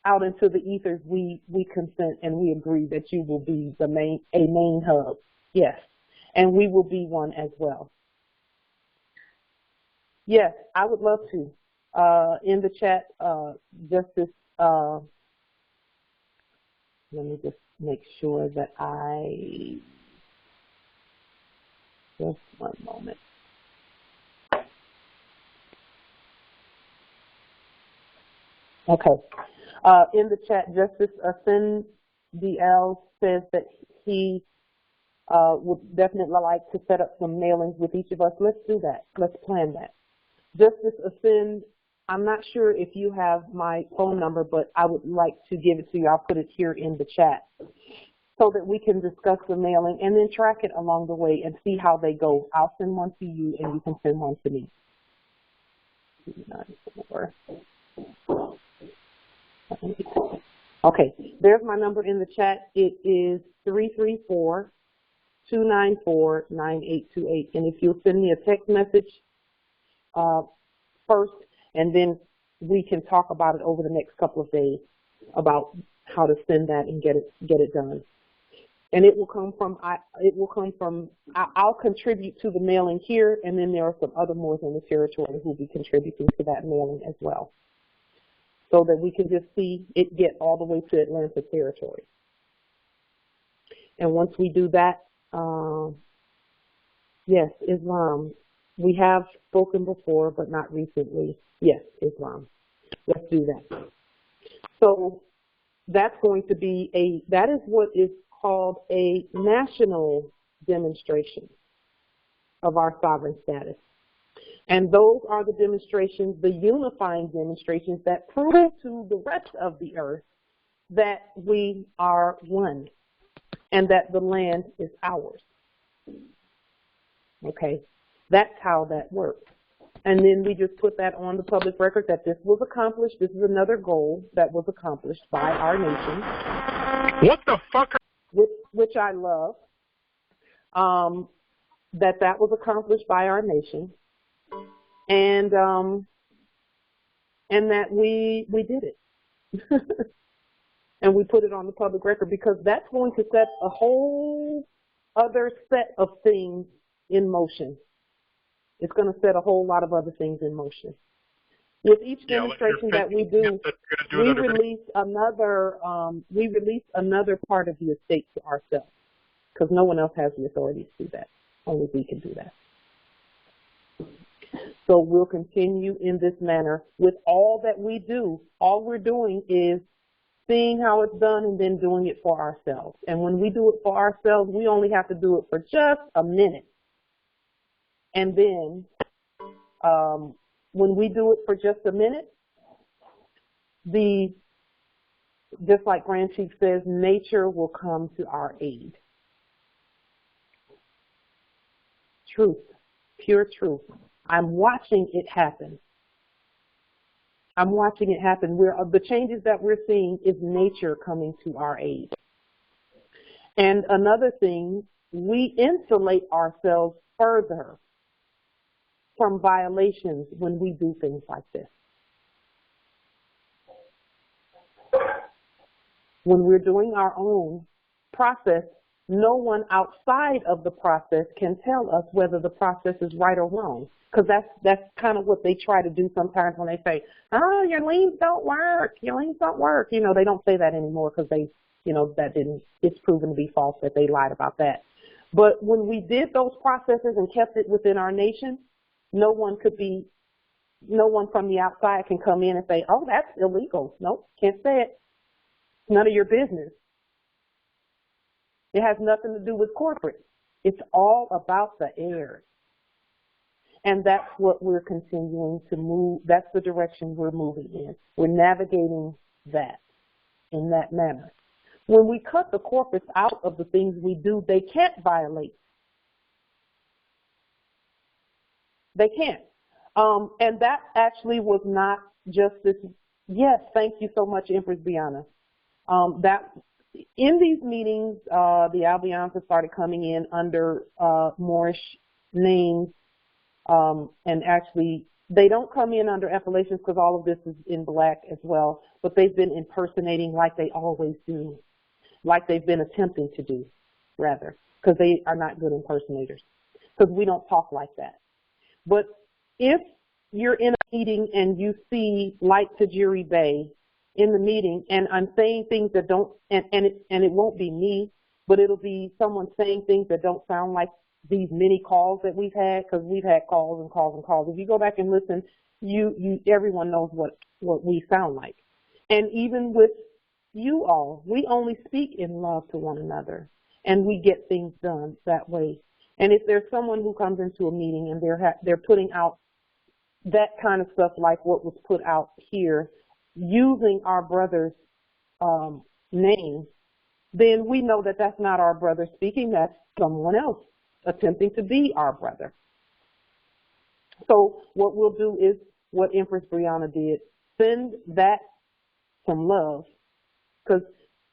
out into the ethers, we consent and we agree that you will be a main hub. Yes, and we will be one as well. Yes, I would love to. In the chat, Justice. Let me just make sure that just one moment. Okay. In the chat, Justice Ascend DL says that he would definitely like to set up some mailings with each of us. Let's do that. Let's plan that. Justice Ascend, I'm not sure if you have my phone number, but I would like to give it to you. I'll put it here in the chat so that we can discuss the mailing and then track it along the way and see how they go. I'll send one to you and you can send one to me. Okay, there's my number in the chat. It is 334-294-9828. And if you'll send me a text message first, and then we can talk about it over the next couple of days about how to send that and get it done. And it will come from I'll contribute to the mailing here, and then there are some other Moors in the territory who will be contributing to that mailing as well, so that we can just see it get all the way to Atlanta territory. And once we do that, yes, Islam. We have spoken before, but not recently. Yes, Islam. Let's do that. So that's going to be that is what is called a national demonstration of our sovereign status. And those are the demonstrations, the unifying demonstrations that prove to the rest of the earth that we are one and that the land is ours. Okay, that's how that works. And then we just put that on the public record that this was accomplished. This is another goal that was accomplished by our nation. What the fuck? Which I love. That was accomplished by our nation. And that we did it. And we put it on the public record because that's going to set a whole other set of things in motion. It's going to set a whole lot of other things in motion. With each demonstration that we do, we release another part of the estate to ourselves because no one else has the authority to do that. Only we can do that. So we'll continue in this manner with all that we do. All we're doing is seeing how it's done and then doing it for ourselves. And when we do it for ourselves, we only have to do it for just a minute. And then when we do it for just a minute, just like Grand Chief says, nature will come to our aid. Truth, pure truth. I'm watching it happen. I'm watching it happen. The changes that we're seeing is nature coming to our aid. And another thing, we insulate ourselves further from violations when we do things like this. When we're doing our own process, no one outside of the process can tell us whether the process is right or wrong. Because that's kind of what they try to do sometimes when they say, oh, your liens don't work, your liens don't work. You know, they don't say that anymore because they, you know, it's proven to be false that they lied about that. But when we did those processes and kept it within our nation, no one from the outside can come in and say, oh, that's illegal. Nope, can't say it. None of your business. It has nothing to do with corporate. It's all about the heirs. And that's what we're continuing to move. That's the direction we're moving in. We're navigating that in that manner. When we cut the corporates out of the things we do, they can't violate. They can't. And that actually was not just this. Yes, thank you so much, Empress Brianna. That in these meetings, the Albions have started coming in under moorishe names. And actually, they don't come in under appellations because all of this is in black as well, but they've been impersonating like they always do, like they've been attempting to do, rather, because they are not good impersonators, because we don't talk like that. But if you're in a meeting and you see Light Tajiri Bay in the meeting, and I'm saying things that don't, and it won't be me, but it'll be someone saying things that don't sound like these many calls that we've had, because we've had calls and calls and calls. If you go back and listen, everyone knows what we sound like. And even with you all, we only speak in love to one another, and we get things done that way. And if there's someone who comes into a meeting and they're putting out that kind of stuff like what was put out here, using our brother's name, then we know that that's not our brother speaking, that's someone else attempting to be our brother. So what we'll do is what Empress Brianna did, send that some love, because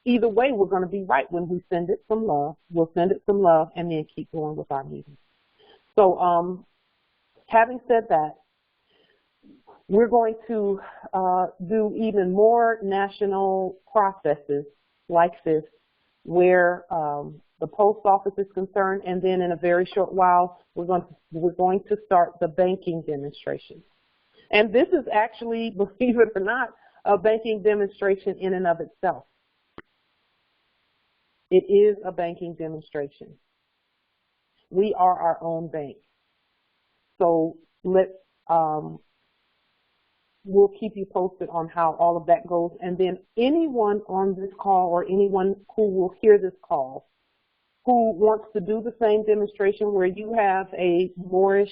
either way we're going to be right when we send it some love. We'll send it some love and then keep going with our meetings. So having said that, we're going to do even more national processes like this where the post office is concerned, and then in a very short while we're going to start the banking demonstration. And this is actually, believe it or not, a banking demonstration in and of itself. It is a banking demonstration. We are our own bank. So we'll keep you posted on how all of that goes. And then anyone on this call or anyone who will hear this call who wants to do the same demonstration where you have a moorishe,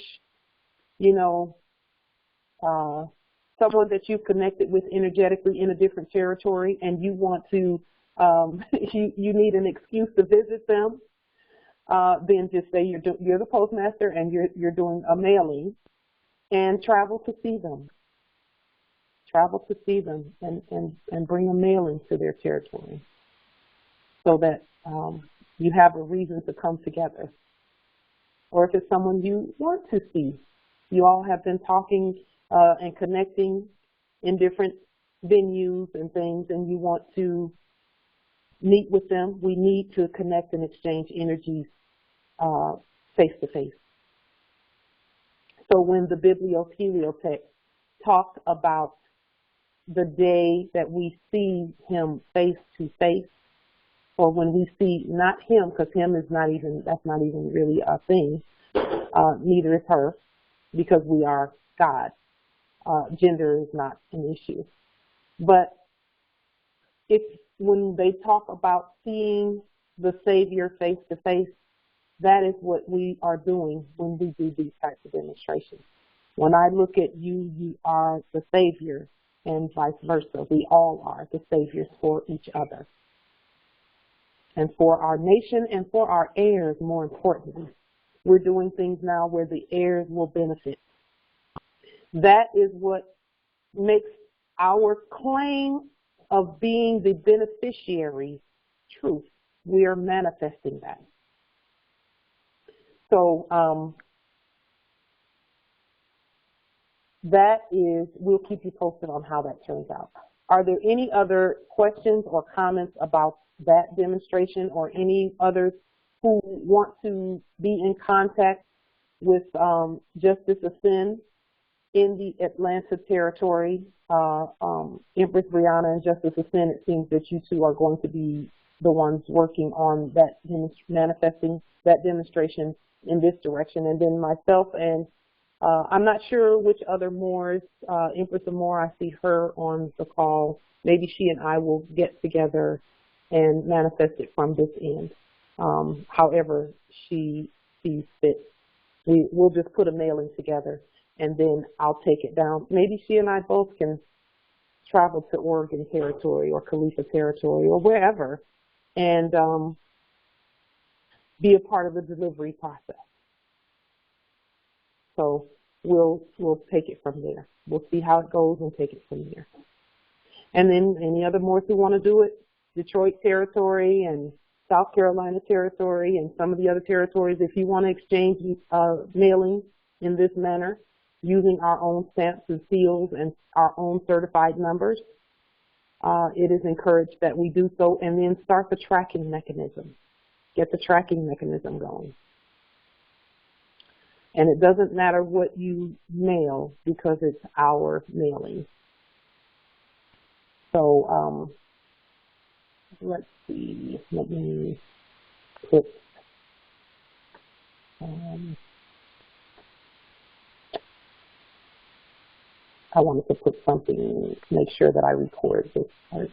someone that you've connected with energetically in a different territory, and you want to, you need an excuse to visit them, then just say you're the postmaster and you're doing a mailing, and travel to see them. Travel to see them and bring a mailing to their territory so that you have a reason to come together. Or if it's someone you want to see, you all have been talking and connecting in different venues and things, and you want to meet with them, we need to connect and exchange energies face to face. So when the biblioteliotext talked about the day that we see him face to face, or when we see not him, because him is not even, that's not even really a thing, neither is her, because we are God. Gender is not an issue. But when they talk about seeing the Savior face to face, that is what we are doing when we do these types of demonstrations. When I look at you, you are the Savior, and vice versa. We all are the saviors for each other. And for our nation and for our heirs, more importantly. We're doing things now where the heirs will benefit. That is what makes our claim of being the beneficiary truth. We are manifesting that. So that is, we'll keep you posted on how that turns out. Are there any other questions or comments about that demonstration, or any others who want to be in contact with Justice Ascend in the Atlanta territory? Empress Brianna and Justice Ascend, it seems that you two are going to be the ones working on that, manifesting that demonstration in this direction. And then myself and I'm not sure which other Moors, Empress Amor, I see her on the call. Maybe she and I will get together and manifest it from this end. However she sees fit. We'll just put a mailing together, and then I'll take it down. Maybe she and I both can travel to Oregon territory or Khalifa territory or wherever and be a part of the delivery process. So we'll take it from there. We'll see how it goes and take it from there. And then any other Moors who want to do it, Detroit territory and South Carolina territory and some of the other territories, if you want to exchange mailing in this manner, using our own stamps and seals and our own certified numbers, it is encouraged that we do so, and then start the tracking mechanism. Get the tracking mechanism going. And it doesn't matter what you mail because it's our mailing. So let's see. Let me put I wanted to put something to make sure that I record this part.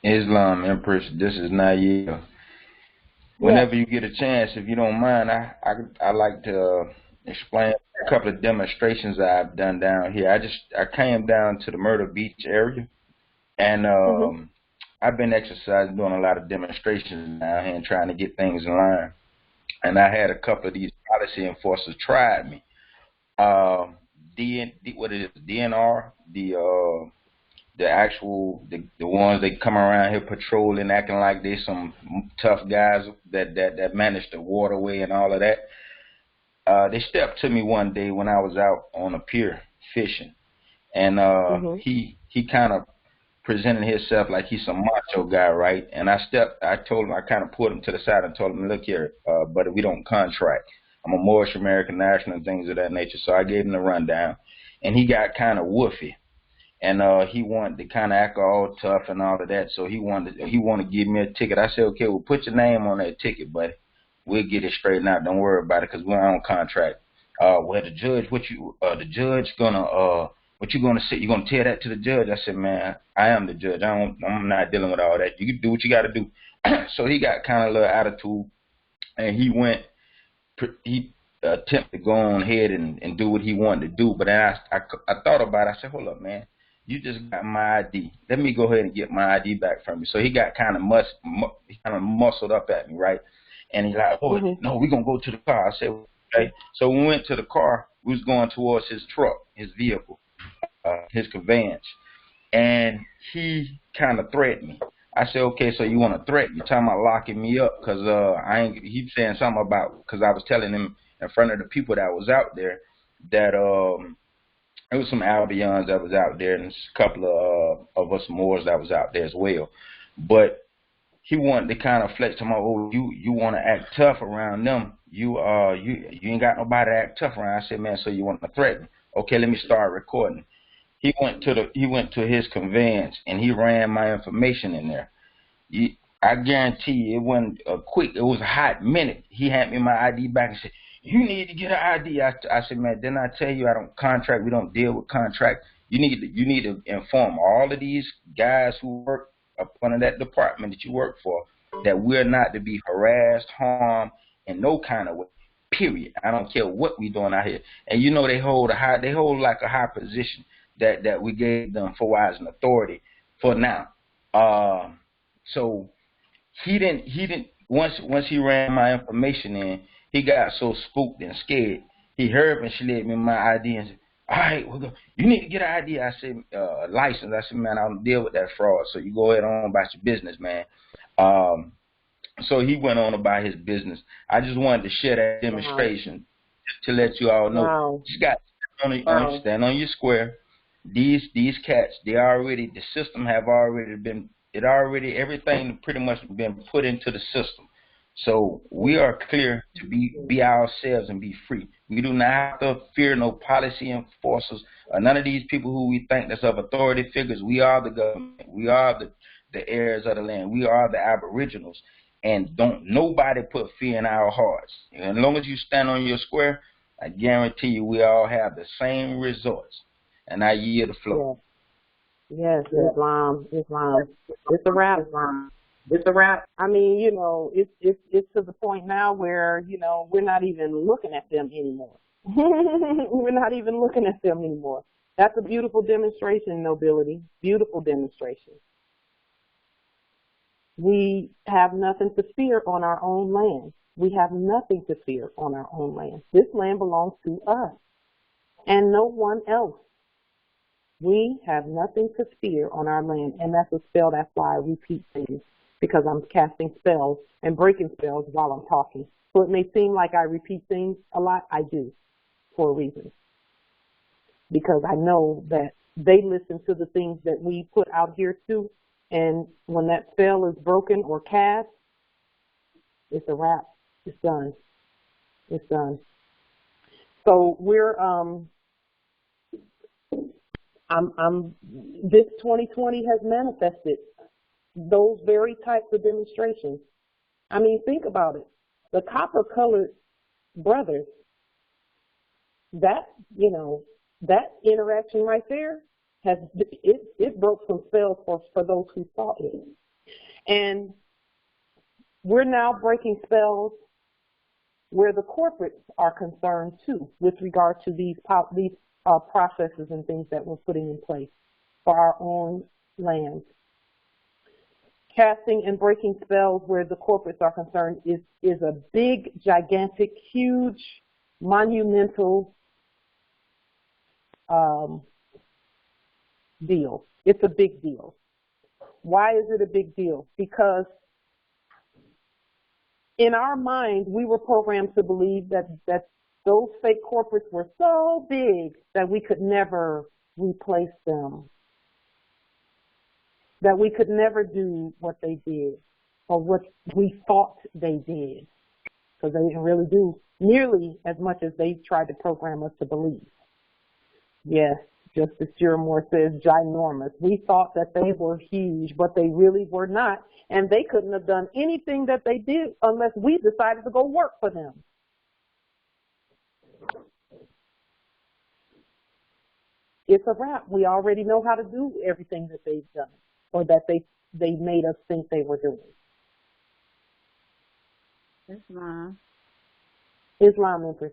Islam, Empress, this is Naive. Whenever you get a chance, if you don't mind, I like to explain a couple of demonstrations that I've done down here. I came down to the Myrtle Beach area, and I've been exercising, doing a lot of demonstrations down here and trying to get things in line. And I had a couple of these policy enforcers try me. DNR, the ones that come around here patrolling, acting like they some tough guys that manage the waterway and all of that. They stepped to me one day when I was out on a pier fishing, and he kind of presented himself like he's some macho guy, right? And I told him, I kind of pulled him to the side and told him, look here, buddy, we don't contract. I'm a moorishe American national and things of that nature. So I gave him the rundown, and he got kind of woofy. And he wanted to kind of act all tough and all of that. So he wanted to give me a ticket. I said, okay, well, put your name on that ticket, buddy. We'll get it straightened out. Don't worry about it, because we're on contract. Well, the judge, what you gonna say? You gonna tell that to the judge? I said, man, I am the judge. I'm not dealing with all that. You can do what you got to do. So he got kind of a little attitude, and he attempted to go on ahead and do what he wanted to do. But then I thought about it. I said, hold up, man. You just got my ID. Let me go ahead and get my ID back from you. So he got kind of muscled up at me, right? And he's like, oh, no, we're going to go to the car. I said, okay. So we went to the car. We was going towards his truck, his vehicle, his conveyance. And he kind of threatened me. I said, okay, so you want to threaten me? Talking about locking me up because he saying something about, because I was telling him in front of the people that was out there that there was some Albions that was out there, and a couple of us Moors that was out there as well. But he wanted to kind of flex to my, oh, you want to act tough around them. You ain't got nobody to act tough around. I said, man, so you want to threaten me? Okay, let me start recording. He went to his conveyance, and he ran my information in there. I guarantee you, it wasn't it was a hot minute. He handed me my ID back and said, you need to get an ID. I said, man, didn't I tell you I don't contract? We don't deal with contract. You need to inform all of these guys who work up under that department that you work for that we're not to be harassed, harmed in no kind of way. Period. I don't care what we doing out here. And you know they hold like a high position that we gave them for as an authority for now. So he didn't once he ran my information in, he got so spooked and scared. He heard me, she let me my ID and said, all right, you need to get an ID. I said, license. I said, man, I don't deal with that fraud. So you go ahead on about your business, man. So he went on about his business. I just wanted to share that demonstration to let you all know. You got to stand on your square. These cats, the system have already been, everything pretty much been put into the system. So we are clear to be ourselves and be free. We do not have to fear no policy enforcers or none of these people who we think that's of authority figures. We are the government. We are the heirs of the land. We are the aboriginals. And don't nobody put fear in our hearts. And as long as you stand on your square, I guarantee you we all have the same results. And I yield the floor. Yes, Islam. It's a wrap, Islam. It's a wrap. I mean, you know, it's to the point now where, you know, we're not even looking at them anymore. We're not even looking at them anymore. That's a beautiful demonstration, nobility. Beautiful demonstration. We have nothing to fear on our own land. We have nothing to fear on our own land. This land belongs to us and no one else. We have nothing to fear on our land, and that's a spell. That's why I repeat things, because I'm casting spells and breaking spells while I'm talking. So it may seem like I repeat things a lot. I do, for a reason, because I know that they listen to the things that we put out here too. And when that spell is broken or cast, it's a wrap. It's done. It's done. So we're this 2020 has manifested those very types of demonstrations. I mean, think about it. The copper-colored brothers, that, you know, that interaction right there, it broke some spells for those who saw it. And we're now breaking spells where the corporates are concerned too, with regard to these processes and things that we're putting in place for our own land. Casting and breaking spells where the corporates are concerned is a big, gigantic, huge, monumental deal. It's a big deal. Why is it a big deal? Because in our mind, we were programmed to believe that those fake corporates were so big that we could never replace them, that we could never do what they did or what we thought they did, because they didn't really do nearly as much as they tried to program us to believe. Yes, Justice Jeremore says ginormous. We thought that they were huge, but they really were not, and they couldn't have done anything that they did unless we decided to go work for them. It's a wrap. We already know how to do everything that they've done, or that they made us think they were doing. Islam, Empress.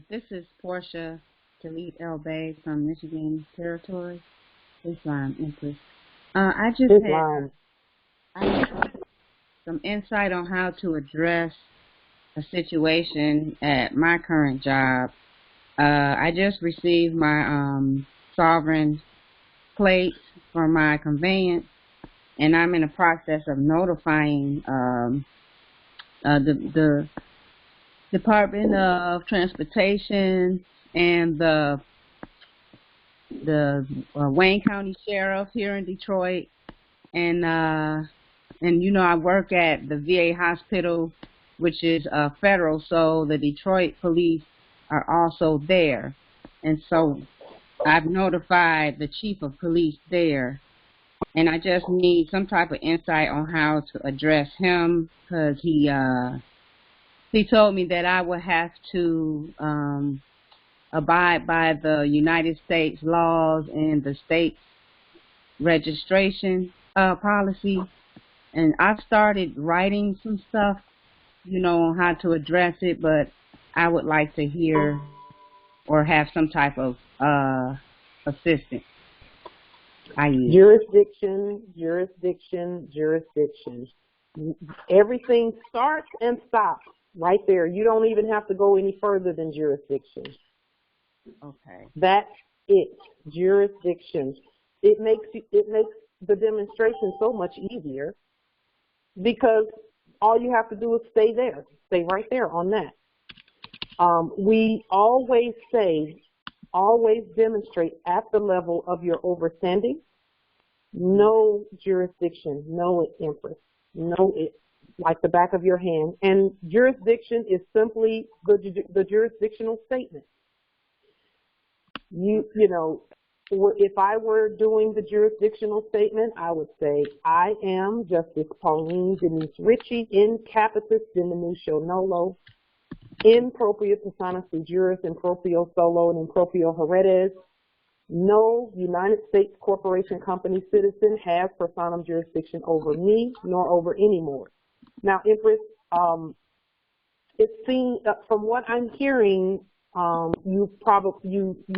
This is Portia Khalid El Bay from Michigan Territory. Islam, Empress. I just had some insight on how to address a situation at my current job. I just received my sovereign plates for my conveyance, and I'm in the process of notifying the Department of Transportation and the Wayne County Sheriff here in Detroit, and you know, I work at the VA hospital, which is federal, so the Detroit police are also there, and so I've notified the chief of police there, and I just need some type of insight on how to address him, because he told me that I would have to abide by the United States laws and the state registration policy, and I've started writing some stuff, you know, on how to address it, but I would like to hear or have some type of assistance. Jurisdiction. Everything starts and stops right there. You don't even have to go any further than jurisdiction. Okay. That's it. Jurisdiction. It makes the demonstration so much easier because all you have to do is stay there, stay right there on that. We always say, always demonstrate at the level of your overstanding. Know jurisdiction, know it, Empress, know it like the back of your hand. And jurisdiction is simply the jurisdictional statement. You know, if I were doing the jurisdictional statement, I would say, I am Justice Pauline Denise Ritchie, in capitis deminutio nolo, in proprio persona sui juris, in proprio solo, and in proprio heredes. No United States corporation, company, citizen has personam jurisdiction over me, nor over any more. Now, Empress, it seems, from what I'm hearing, you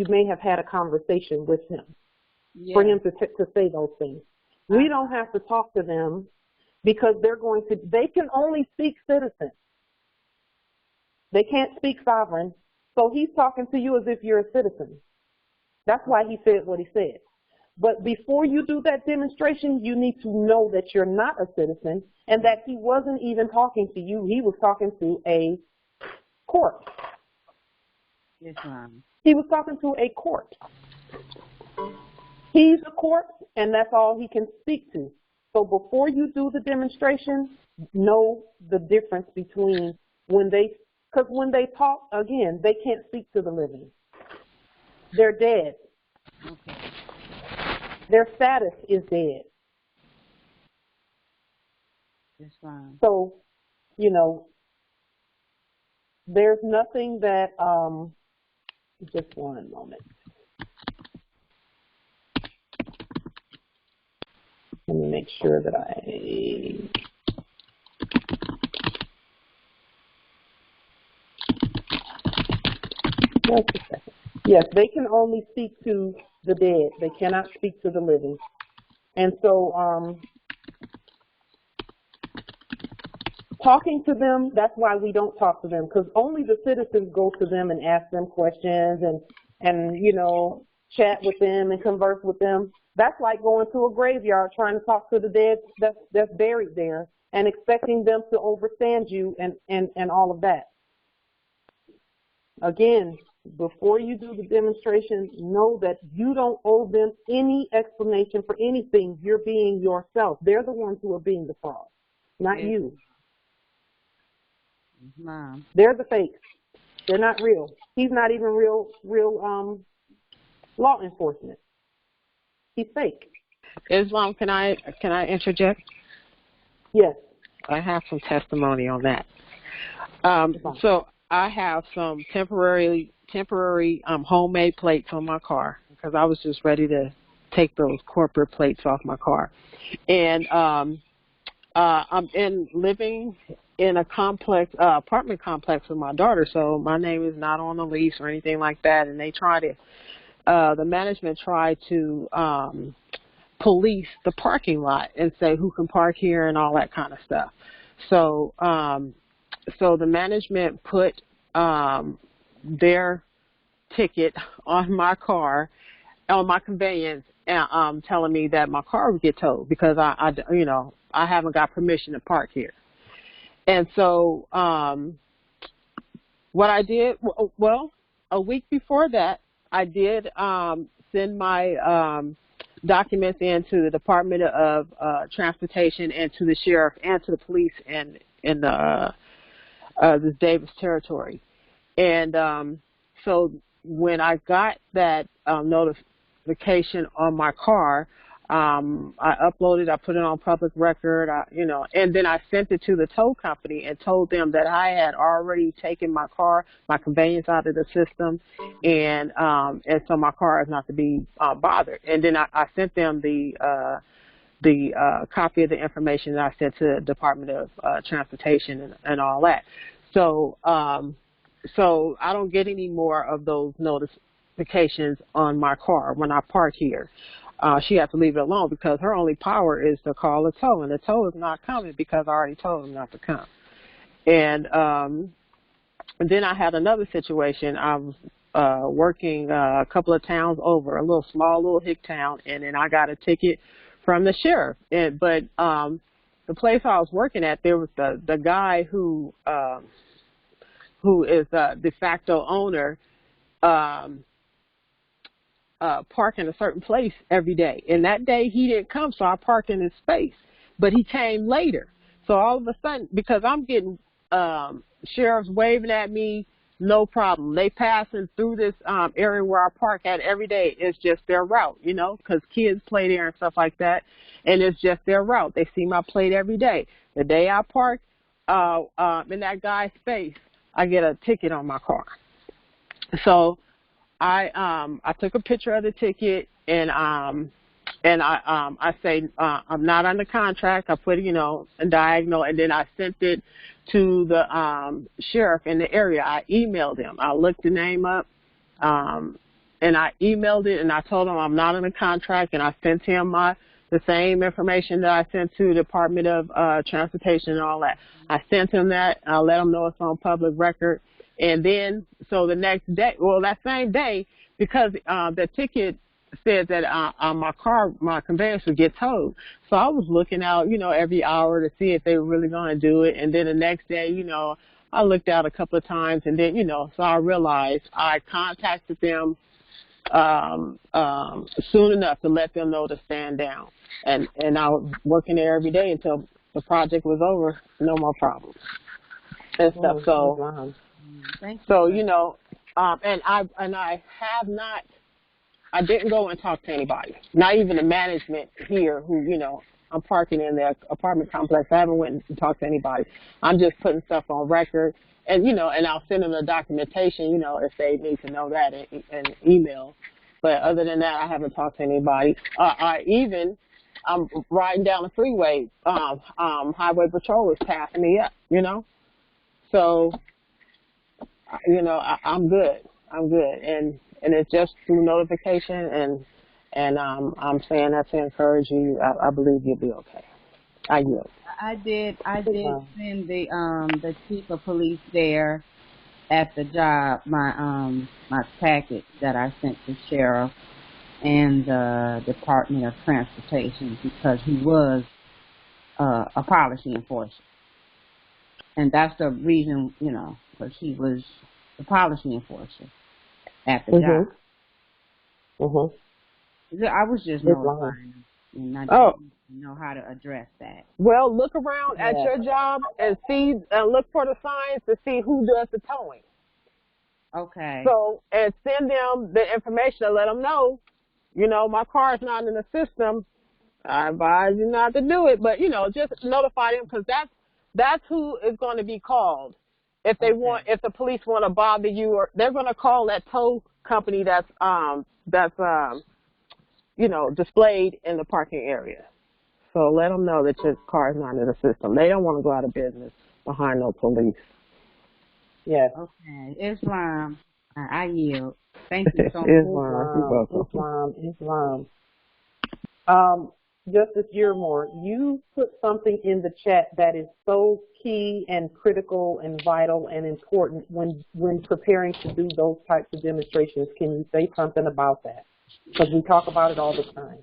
may have had a conversation with him, for him to say those things. We don't have to talk to them because they can only speak citizen. They can't speak sovereign. So he's talking to you as if you're a citizen. That's why he said what he said. But before you do that demonstration, you need to know that you're not a citizen and that he wasn't even talking to you. He was talking to a court. Yes, ma'am. He was talking to a court. He's a court, and that's all he can speak to. So before you do the demonstration, know the difference between because when they talk, again, they can't speak to the living. They're dead. Okay. Their status is dead. That's fine. So, you know, there's nothing that, just one moment. Let me make sure that just a second. Yes, they can only speak to the dead. They cannot speak to the living. And so talking to them, that's why we don't talk to them, because only the citizens go to them and ask them questions and you know, chat with them and converse with them. That's like going to a graveyard trying to talk to the dead that's buried there and expecting them to understand you and all of that. Again, before you do the demonstration, know that you don't owe them any explanation for anything. You're being yourself. They're the ones who are being the fraud, not you. Mom. They're the fakes. They're not real. He's not even real law enforcement. He's fake. Islam, can I interject? Yes. I have some testimony on that. So I have some temporary homemade plates on my car because I was just ready to take those corporate plates off my car. And I'm living in a complex, apartment complex with my daughter, so my name is not on the lease or anything like that. And they tried to, the management tried to police the parking lot and say who can park here and all that kind of stuff. So, so the management put their ticket on my car, on my conveyance, and telling me that my car would get towed because I haven't got permission to park here. And so what I did, well, a week before that, I did send my documents into the Department of Transportation and to the sheriff and to the police in the Davis territory. And so when I got that notification on my car, I uploaded, I put it on public record, and then I sent it to the tow company and told them that I had already taken my car, my conveyance out of the system, and so my car is not to be bothered. And then I sent them the copy of the information that I sent to the Department of Transportation and all that. So so I don't get any more of those notifications on my car when I park here. She has to leave it alone because her only power is to call a tow, and the tow is not coming because I already told him not to come. And then I had another situation. I was working a couple of towns over, a small little hick town, and then I got a ticket from the sheriff. But the place I was working at, there was the guy who is the de facto owner, park in a certain place every day. And that day he didn't come, so I parked in his space. But he came later. So all of a sudden, because I'm getting sheriffs waving at me, no problem. They passing through this area where I park at every day. It's just their route, you know, because kids play there and stuff like that. And it's just their route. They see my plate every day. The day I park in that guy's space, I get a ticket on my car. So I took a picture of the ticket and I say I'm not under contract. I put a diagonal, and then I sent it to the sheriff in the area. I emailed him. I looked the name up, and I emailed it, and I told him I'm not under contract, and I sent him the same information that I sent to the Department of Transportation and all that. I sent him that. I let him know it's on public record. And then, so the next day, well, that same day, because the ticket said that my conveyance would get towed. So I was looking out, every hour to see if they were really going to do it. And then the next day, I looked out a couple of times, and then, so I realized I contacted them soon enough to let them know to stand down. And I was working there every day until the project was over, no more problems and stuff. So, and I have not. I didn't go and talk to anybody, not even the management here who, I'm parking in their apartment complex. I haven't went and talked to anybody. I'm just putting stuff on record, and, and I'll send them the documentation, if they need to know that in email. But other than that, I haven't talked to anybody. I'm riding down the freeway. Highway Patrol is passing me up, So, I'm good. I'm good. And it's just through notification, and I'm saying that to encourage you. I believe you'll be okay. I yield. I did send the chief of police there at the job my packet that I sent to sheriff and the Department of Transportation, because he was a policy enforcer, and that's the reason, because he was the policy enforcer at the job. I was just notifying him, and I didn't know how to address that. Well, look around at your job and see, look for the signs to see who does the towing. Okay. So, and send them the information and let them know, my car is not in the system. I advise you not to do it, but, just notify them, because that's who is going to be called. If they if the police want to bother you, or they're going to call that tow company that's displayed in the parking area. So let them know that your car is not in the system. They don't want to go out of business behind no police. Yes. Okay. Islam. I yield. Thank you so much. Islam. Justice Yearmore, you put something in the chat that is so key and critical and vital and important when preparing to do those types of demonstrations. Can you say something about that? Because we talk about it all the time.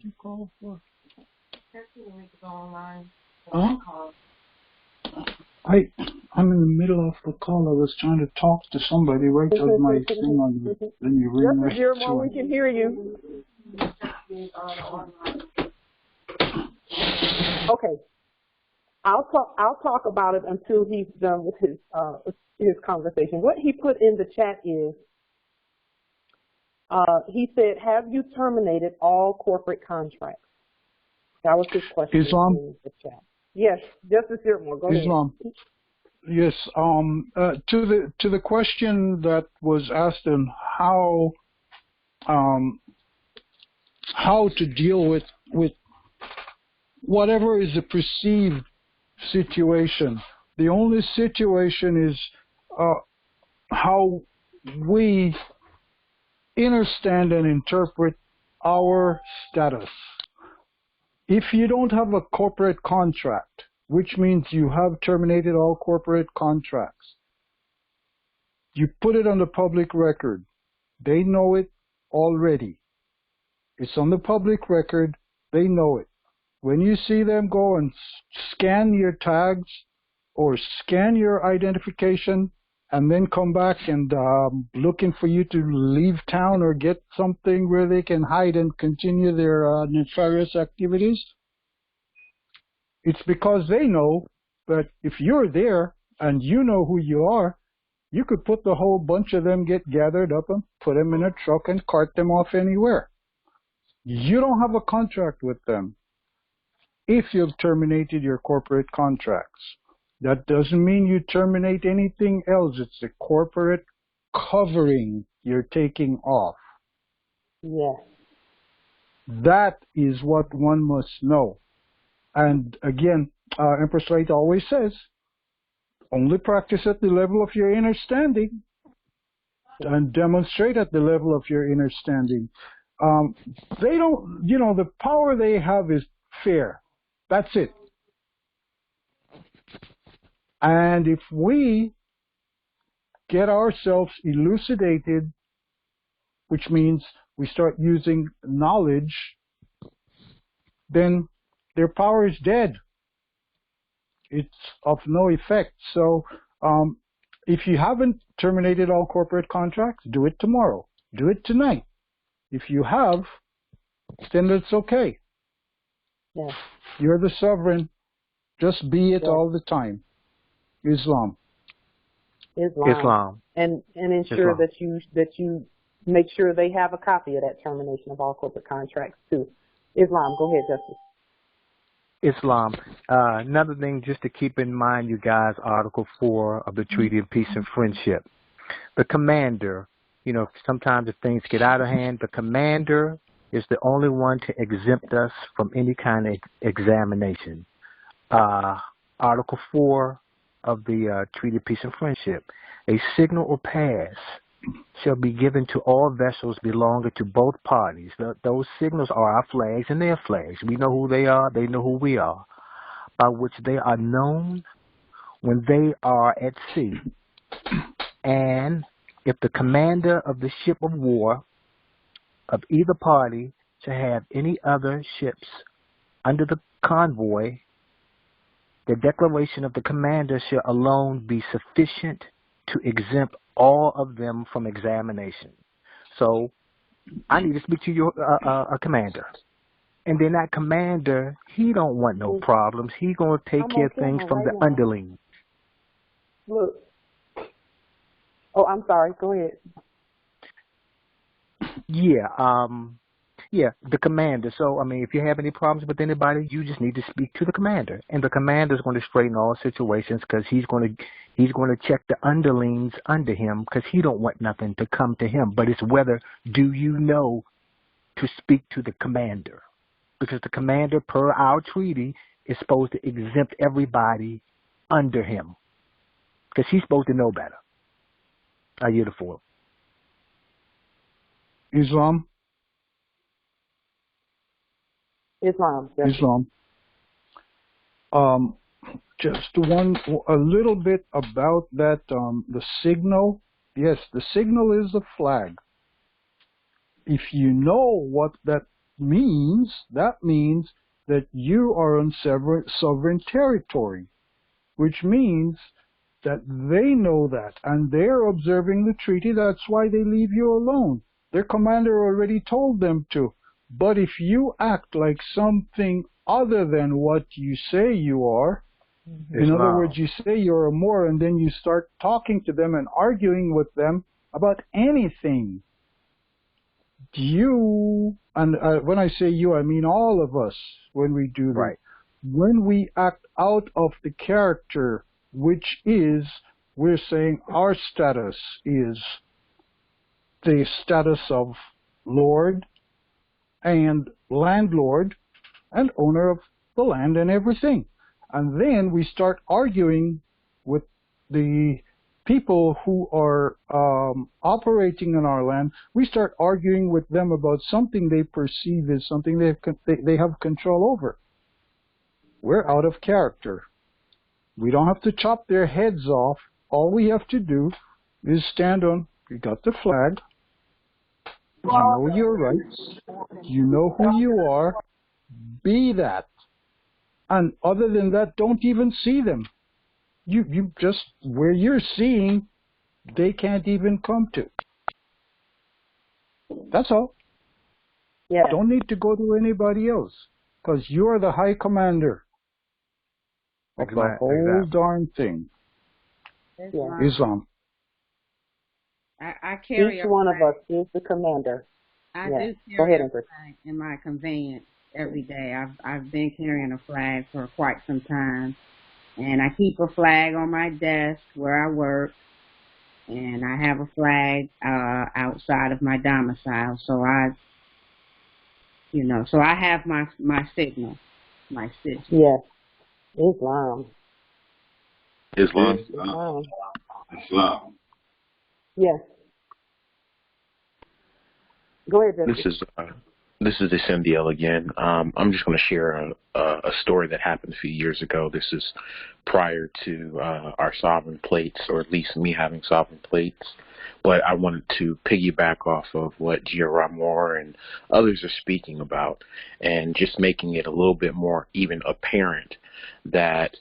I'm in the middle of the call. I was trying to talk to somebody right as my thing on you. Then you ring right to we can hear you. Okay. I'll talk about it until he's done with his conversation. What he put in the chat is, he said, "Have you terminated all corporate contracts?" That was his question. Islam? In the chat. Yes, Justice Yearmore, go Islam. ahead. Yes. To the question that was asked on how to deal with whatever is a perceived situation. The only situation is how we understand and interpret our status. If you don't have a corporate contract, which means you have terminated all corporate contracts, you put it on the public record. They know it already. It's on the public record. They know it. when you see them go and scan your tags or scan your identification and then come back and looking for you to leave town or get something where they can hide and continue their nefarious activities, it's because they know that if you're there and you know who you are, you could put the whole bunch of them, get gathered up and put them in a truck and cart them off anywhere. You don't have a contract with them if you've terminated your corporate contracts. That doesn't mean you terminate anything else. It's the corporate covering you're taking off. Yes. That is what one must know. And again, Empress Light always says, only practice at the level of your understanding and demonstrate at the level of your understanding. They don't, the power they have is fair. That's it. And if we get ourselves elucidated, which means we start using knowledge, then their power is dead. It's of no effect. So if you haven't terminated all corporate contracts, do it tomorrow. Do it tonight. If you have, then it's okay. Yeah. You're the sovereign. Just be it all the time. Islam. And ensure that you make sure they have a copy of that termination of all corporate contracts too. Islam, go ahead, Justice. Islam. Another thing just to keep in mind, you guys, Article 4 of the Treaty of Peace and Friendship. The commander, sometimes if things get out of hand, the commander is the only one to exempt us from any kind of examination. Article 4 of the Treaty of Peace and Friendship. A signal or pass shall be given to all vessels belonging to both parties. Those signals are our flags and their flags. We know who they are. They know who we are. By which they are known when they are at sea. And if the commander of the ship of war of either party shall have any other ships under the convoy, the declaration of the commander shall alone be sufficient to exempt all of them from examination. So I need to speak to your a commander. And then that commander, he don't want no problems. He going to take care of things from the underlings. Look. Oh, I'm sorry. Go ahead. Yeah, the commander. So, if you have any problems with anybody, you just need to speak to the commander. And the commander is going to straighten all situations because he's going to check the underlings under him because he don't want nothing to come to him. But it's whether do you know to speak to the commander. Because the commander, per our treaty, is supposed to exempt everybody under him. Because he's supposed to know better. I yield the floor. Islam. Yes. Islam. Just a little bit about that, the signal. Yes, the signal is a flag. If you know what that means that you are on sovereign territory, which means that they know that, and they're observing the treaty. That's why they leave you alone. Their commander already told them to. But if you act like something other than what you say you are, in other words, you say you're a Moor, and then you start talking to them and arguing with them about anything, when I say you, I mean all of us, when we do that. Right. When we act out of the character, which is, we're saying our status is the status of Lord and landlord and owner of the land and everything. And then we start arguing with the people who are operating on our land. We start arguing with them about something they perceive as something they have control over. We're out of character. We don't have to chop their heads off. All we have to do is stand on, you got the flag, you know your rights, you know who you are, be that. And other than that, don't even see them. You just, where you're seeing, they can't even come to. That's all. Yeah. Don't need to go to anybody else, because you're the high commander of the whole darn thing. Islam. I carry Each one of us is the commander. I do carry a flag in my conveyance every day. I've been carrying a flag for quite some time, and I keep a flag on my desk where I work, and I have a flag outside of my domicile. So I have my signal, my signal. Yes, Islam. Yes. Go ahead, Jesse. This is Issendiel again. I'm just going to share a story that happened a few years ago. This is prior to our sovereign plates, or at least me having sovereign plates. But I wanted to piggyback off of what Gia Ramor and others are speaking about, and just making it a little bit more even apparent that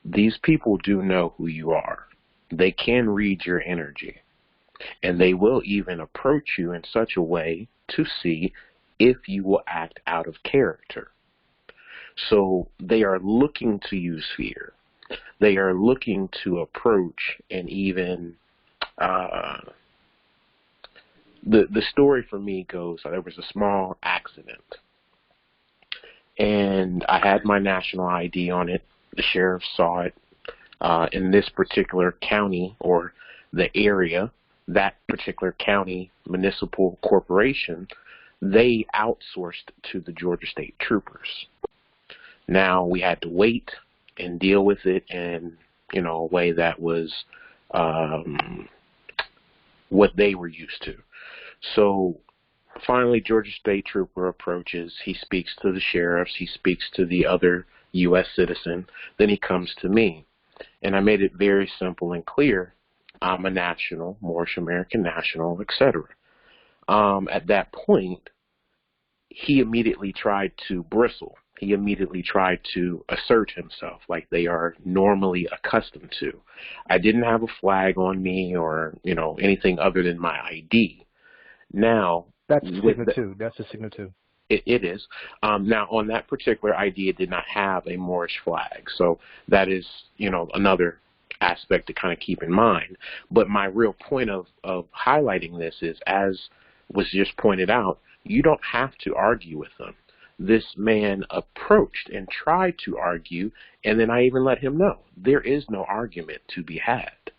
these people do know who you are. They can read your energy, and they will even approach you in such a way to see if you will act out of character. So they are looking to use fear. They are looking to approach, and even the story for me goes, there was a small accident, and I had my national ID on it. The sheriff saw it. In this particular county, or the area, that particular county municipal corporation, they outsourced to the Georgia State Troopers. Now we had to wait and deal with it in, a way that was what they were used to. So finally, Georgia State Trooper approaches. He speaks to the sheriffs. He speaks to the other U.S. citizen. Then he comes to me. And I made it very simple and clear. I'm a national, Moorish American national, etc. At that point, he immediately tried to bristle. He immediately tried to assert himself like they are normally accustomed to. I didn't have a flag on me or, anything other than my ID. Now, that's a signal too. That's a signal too. It is. Now, on that particular ID, it did not have a Moorish flag. So that is, another aspect to kind of keep in mind. But my real point of highlighting this is, as was just pointed out, you don't have to argue with them. This man approached and tried to argue, and then I even let him know there is no argument to be had,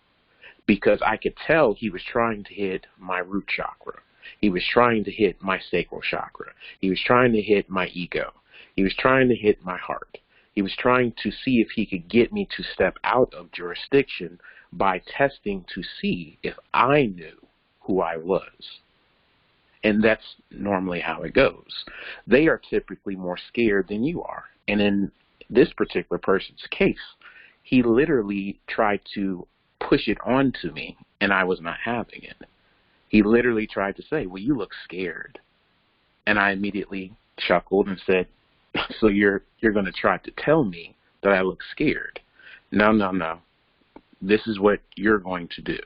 because I could tell he was trying to hit my root chakra. He was trying to hit my sacral chakra. He was trying to hit my ego. He was trying to hit my heart. He was trying to see if he could get me to step out of jurisdiction by testing to see if I knew who I was. And that's normally how it goes. They are typically more scared than you are. And in this particular person's case, he literally tried to push it onto me, and I was not having it. He literally tried to say, well, you look scared. And I immediately chuckled and said, so you're going to try to tell me that I look scared? No. This is what you're going to do.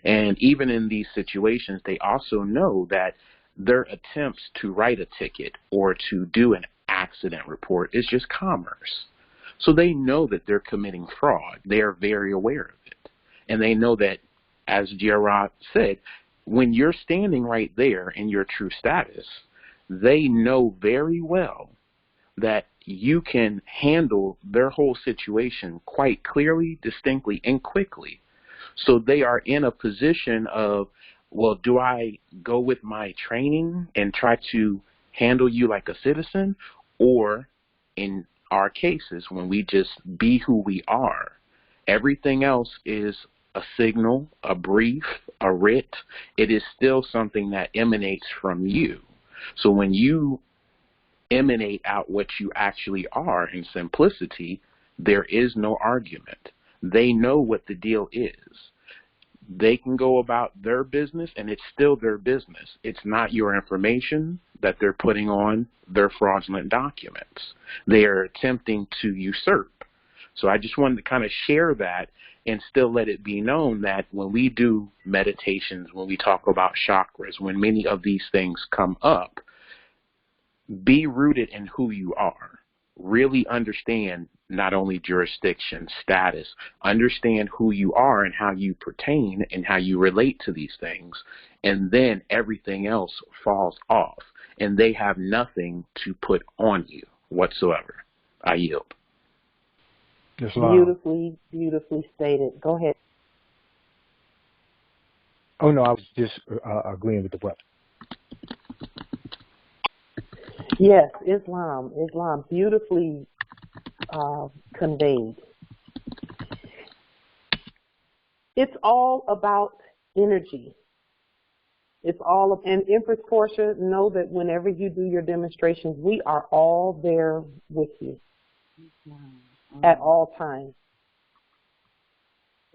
And even in these situations, they also know that their attempts to write a ticket or to do an accident report is just commerce. So they know that they're committing fraud. They are very aware of it. And they know that, as Gerard said, when you're standing right there in your true status, they know very well that you can handle their whole situation quite clearly, distinctly, and quickly. So they are in a position of, well, do I go with my training and try to handle you like a citizen? Or in our cases, when we just be who we are, everything else is a signal, a brief, a writ. It is still something that emanates from you. So when you emanate out what you actually are in simplicity, there is no argument. They know what the deal is. They can go about their business, and it's still their business. It's not your information that they're putting on their fraudulent documents. They are attempting to usurp. So I just wanted to kind of share that and still let it be known that when we do meditations, when we talk about chakras, when many of these things come up, be rooted in who you are. Really understand not only jurisdiction, status, understand who you are and how you pertain and how you relate to these things. And then everything else falls off. And they have nothing to put on you whatsoever. I yield. Beautifully, beautifully stated. Go ahead. Oh, no, I was just agreeing with the brother. Yes, Islam, beautifully conveyed. It's all about energy. It's all of, and Empress Portia, know that whenever you do your demonstrations, we are all there with you at all times.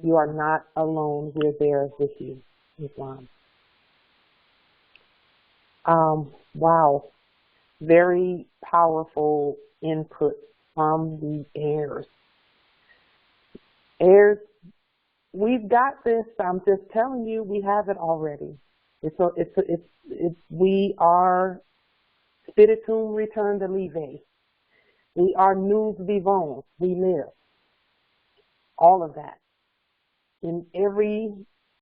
You are not alone. We're there with you, Islam. Wow. Very powerful input from the heirs. Heirs, we've got this. I'm just telling you, we have it already. We are spiritum returned leave. We are nous vivons. We live. All of that. In every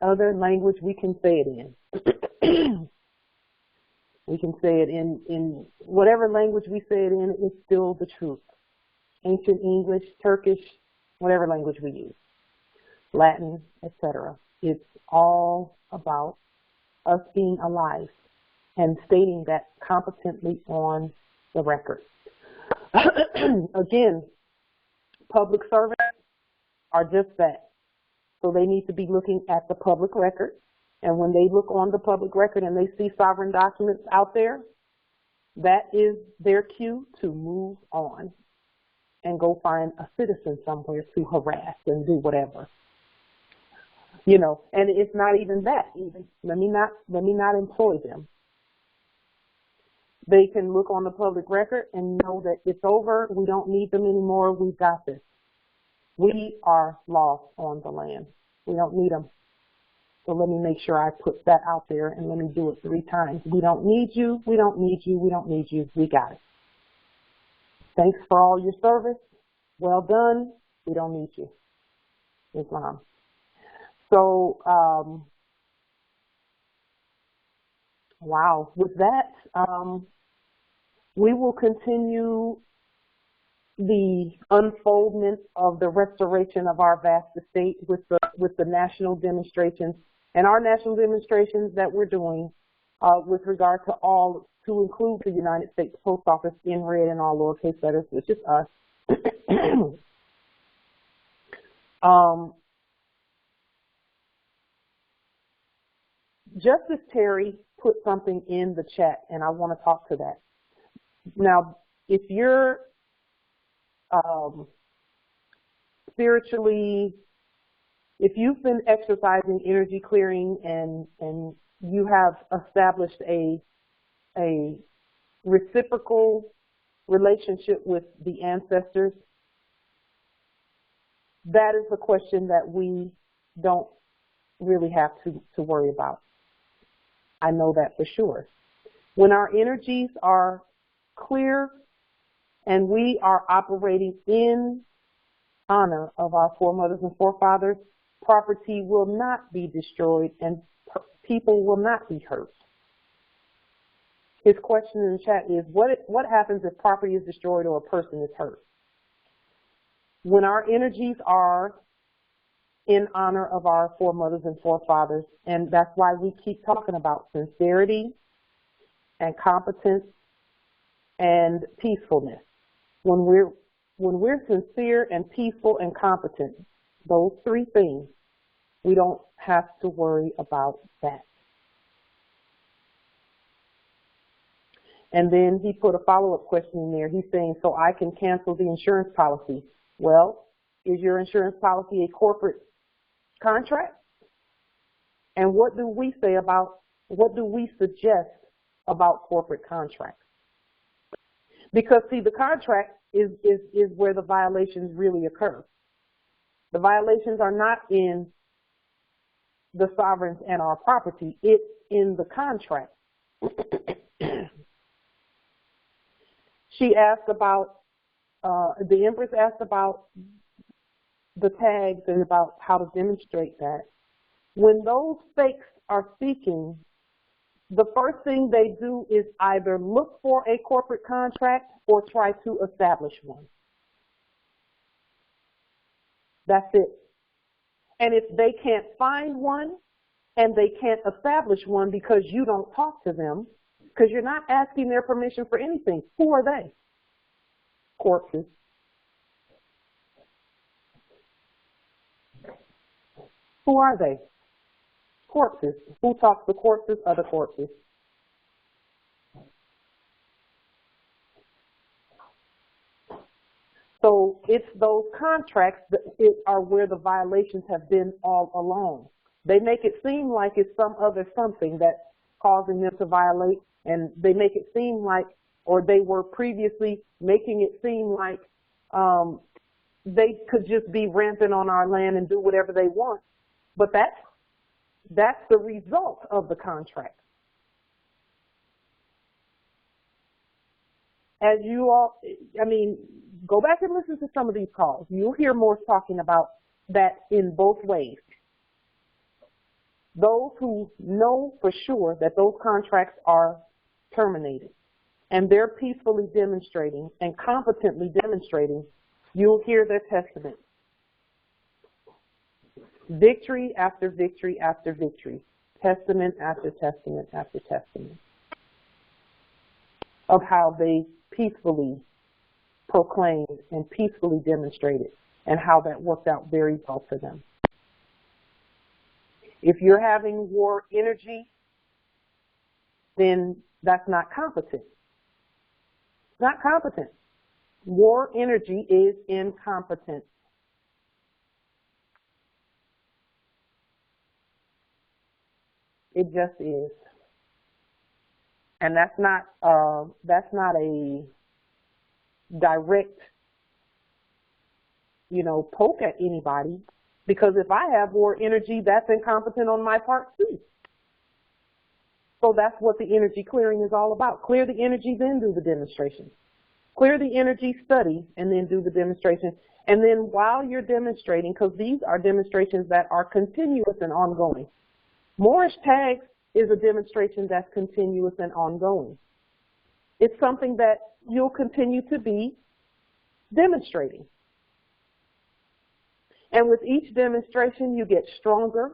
other language we can say it in. We can say it in whatever language we say it in, it's still the truth. Ancient English, Turkish, whatever language we use, Latin, etc. It's all about us being alive and stating that competently on the record. Again, public servants are just that. So they need to be looking at the public record. And when they look on the public record and they see sovereign documents out there, that is their cue to move on and go find a citizen somewhere to harass and do whatever. You know, and it's not even that even. Let me not employ them. They can look on the public record and know that it's over. We don't need them anymore. We've got this. We are lost on the land. We don't need them. So let me make sure I put that out there and let me do it 3 times. We don't need you. We don't need you. We don't need you. We got it. Thanks for all your service. Well done. We don't need you. Islam. So, wow. With that, we will continue the unfoldment of the restoration of our vast estate with the national demonstrations and our national demonstrations that we're doing with regard to all, to include the United States Post Office in red and all lowercase letters, which is us. Justice Terry put something in the chat, and I want to talk to that. Now, if you're spiritually, if you've been exercising energy clearing and you have established a reciprocal relationship with the ancestors, that is the question that we don't really have to worry about. I know that for sure. When our energies are clear and we are operating in honor of our foremothers and forefathers, property will not be destroyed and people will not be hurt. His question in the chat is, what happens if property is destroyed or a person is hurt? When our energies are in honor of our foremothers and forefathers, and that's why we keep talking about sincerity and competence and peacefulness. When we're sincere and peaceful and competent, those 3 things, we don't have to worry about that. And then he put a follow-up question in there. He's saying, so I can cancel the insurance policy. Well, is your insurance policy a corporate contract? And what do we suggest about corporate contracts? Because, see, the contract is where the violations really occur. The violations are not in the sovereigns and our property. It's in the contract. She asked about, the Empress asked about the tags and about how to demonstrate that. When those fakes are speaking, the first thing they do is either look for a corporate contract or try to establish one. That's it. And if they can't find one and they can't establish one because you don't talk to them, because you're not asking their permission for anything, who are they? Corpses. Who are they? Corpses. Who talks to corpses? Other corpses. So it's those contracts that are where the violations have been all along. They make it seem like it's some other something that's causing them to violate, and they make it seem like, or they were previously making it seem like they could just be rampant on our land and do whatever they want. But that's the result of the contract. As you all, I mean, go back and listen to some of these calls. You'll hear Morse talking about that in both ways. Those who know for sure that those contracts are terminated and they're peacefully demonstrating and competently demonstrating, you'll hear their testament. Victory after victory after victory, testament after testament after testament of how they peacefully proclaimed and peacefully demonstrated and how that worked out very well for them. If you're having war energy, then that's not competent. It's not competent. War energy is incompetent. It just is. And that's not a direct, poke at anybody, because if I have war energy, that's incompetent on my part too. So that's what the energy clearing is all about. Clear the energy, then do the demonstration. Clear the energy, study, and then do the demonstration. And then while you're demonstrating, because these are demonstrations that are continuous and ongoing. Moorishe tags is a demonstration that's continuous and ongoing. It's something that you'll continue to be demonstrating. And with each demonstration, you get stronger,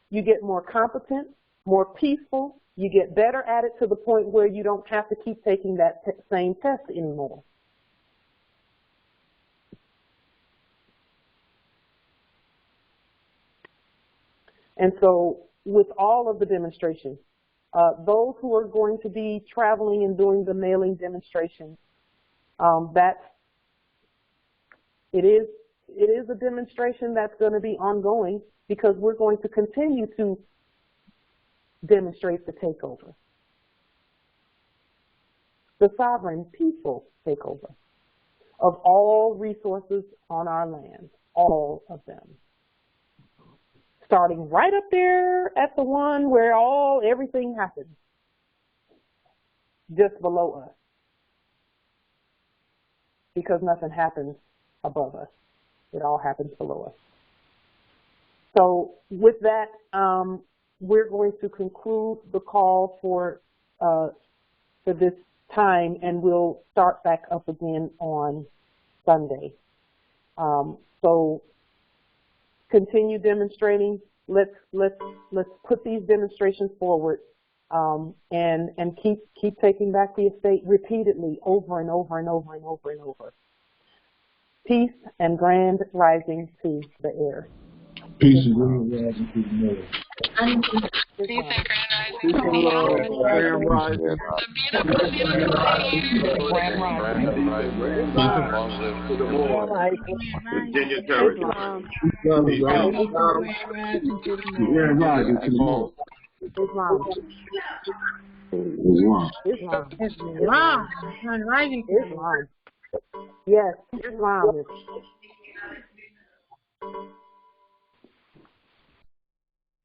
you get more competent, more peaceful, you get better at it to the point where you don't have to keep taking that same test anymore. And so with all of the demonstrations, those who are going to be traveling and doing the mailing demonstrations, it is a demonstration that's going to be ongoing because we're going to continue to demonstrate the takeover. The sovereign peaceful takeover of all resources on our land, all of them. Starting right up there at the one where everything happens, just below us, because nothing happens above us. It all happens below us. So with that, we're going to conclude the call for this time, and we'll start back up again on Sunday. So continue demonstrating. Let's put these demonstrations forward, and keep taking back the estate repeatedly, over and over and over and over and over. Peace and grand rising to the air. Peace and grand rising to the air. Islam. Grand Rising. Grand Rising. Virginia territory. Grand Rising to the moon. Islam. Islam. Yes, Islam is.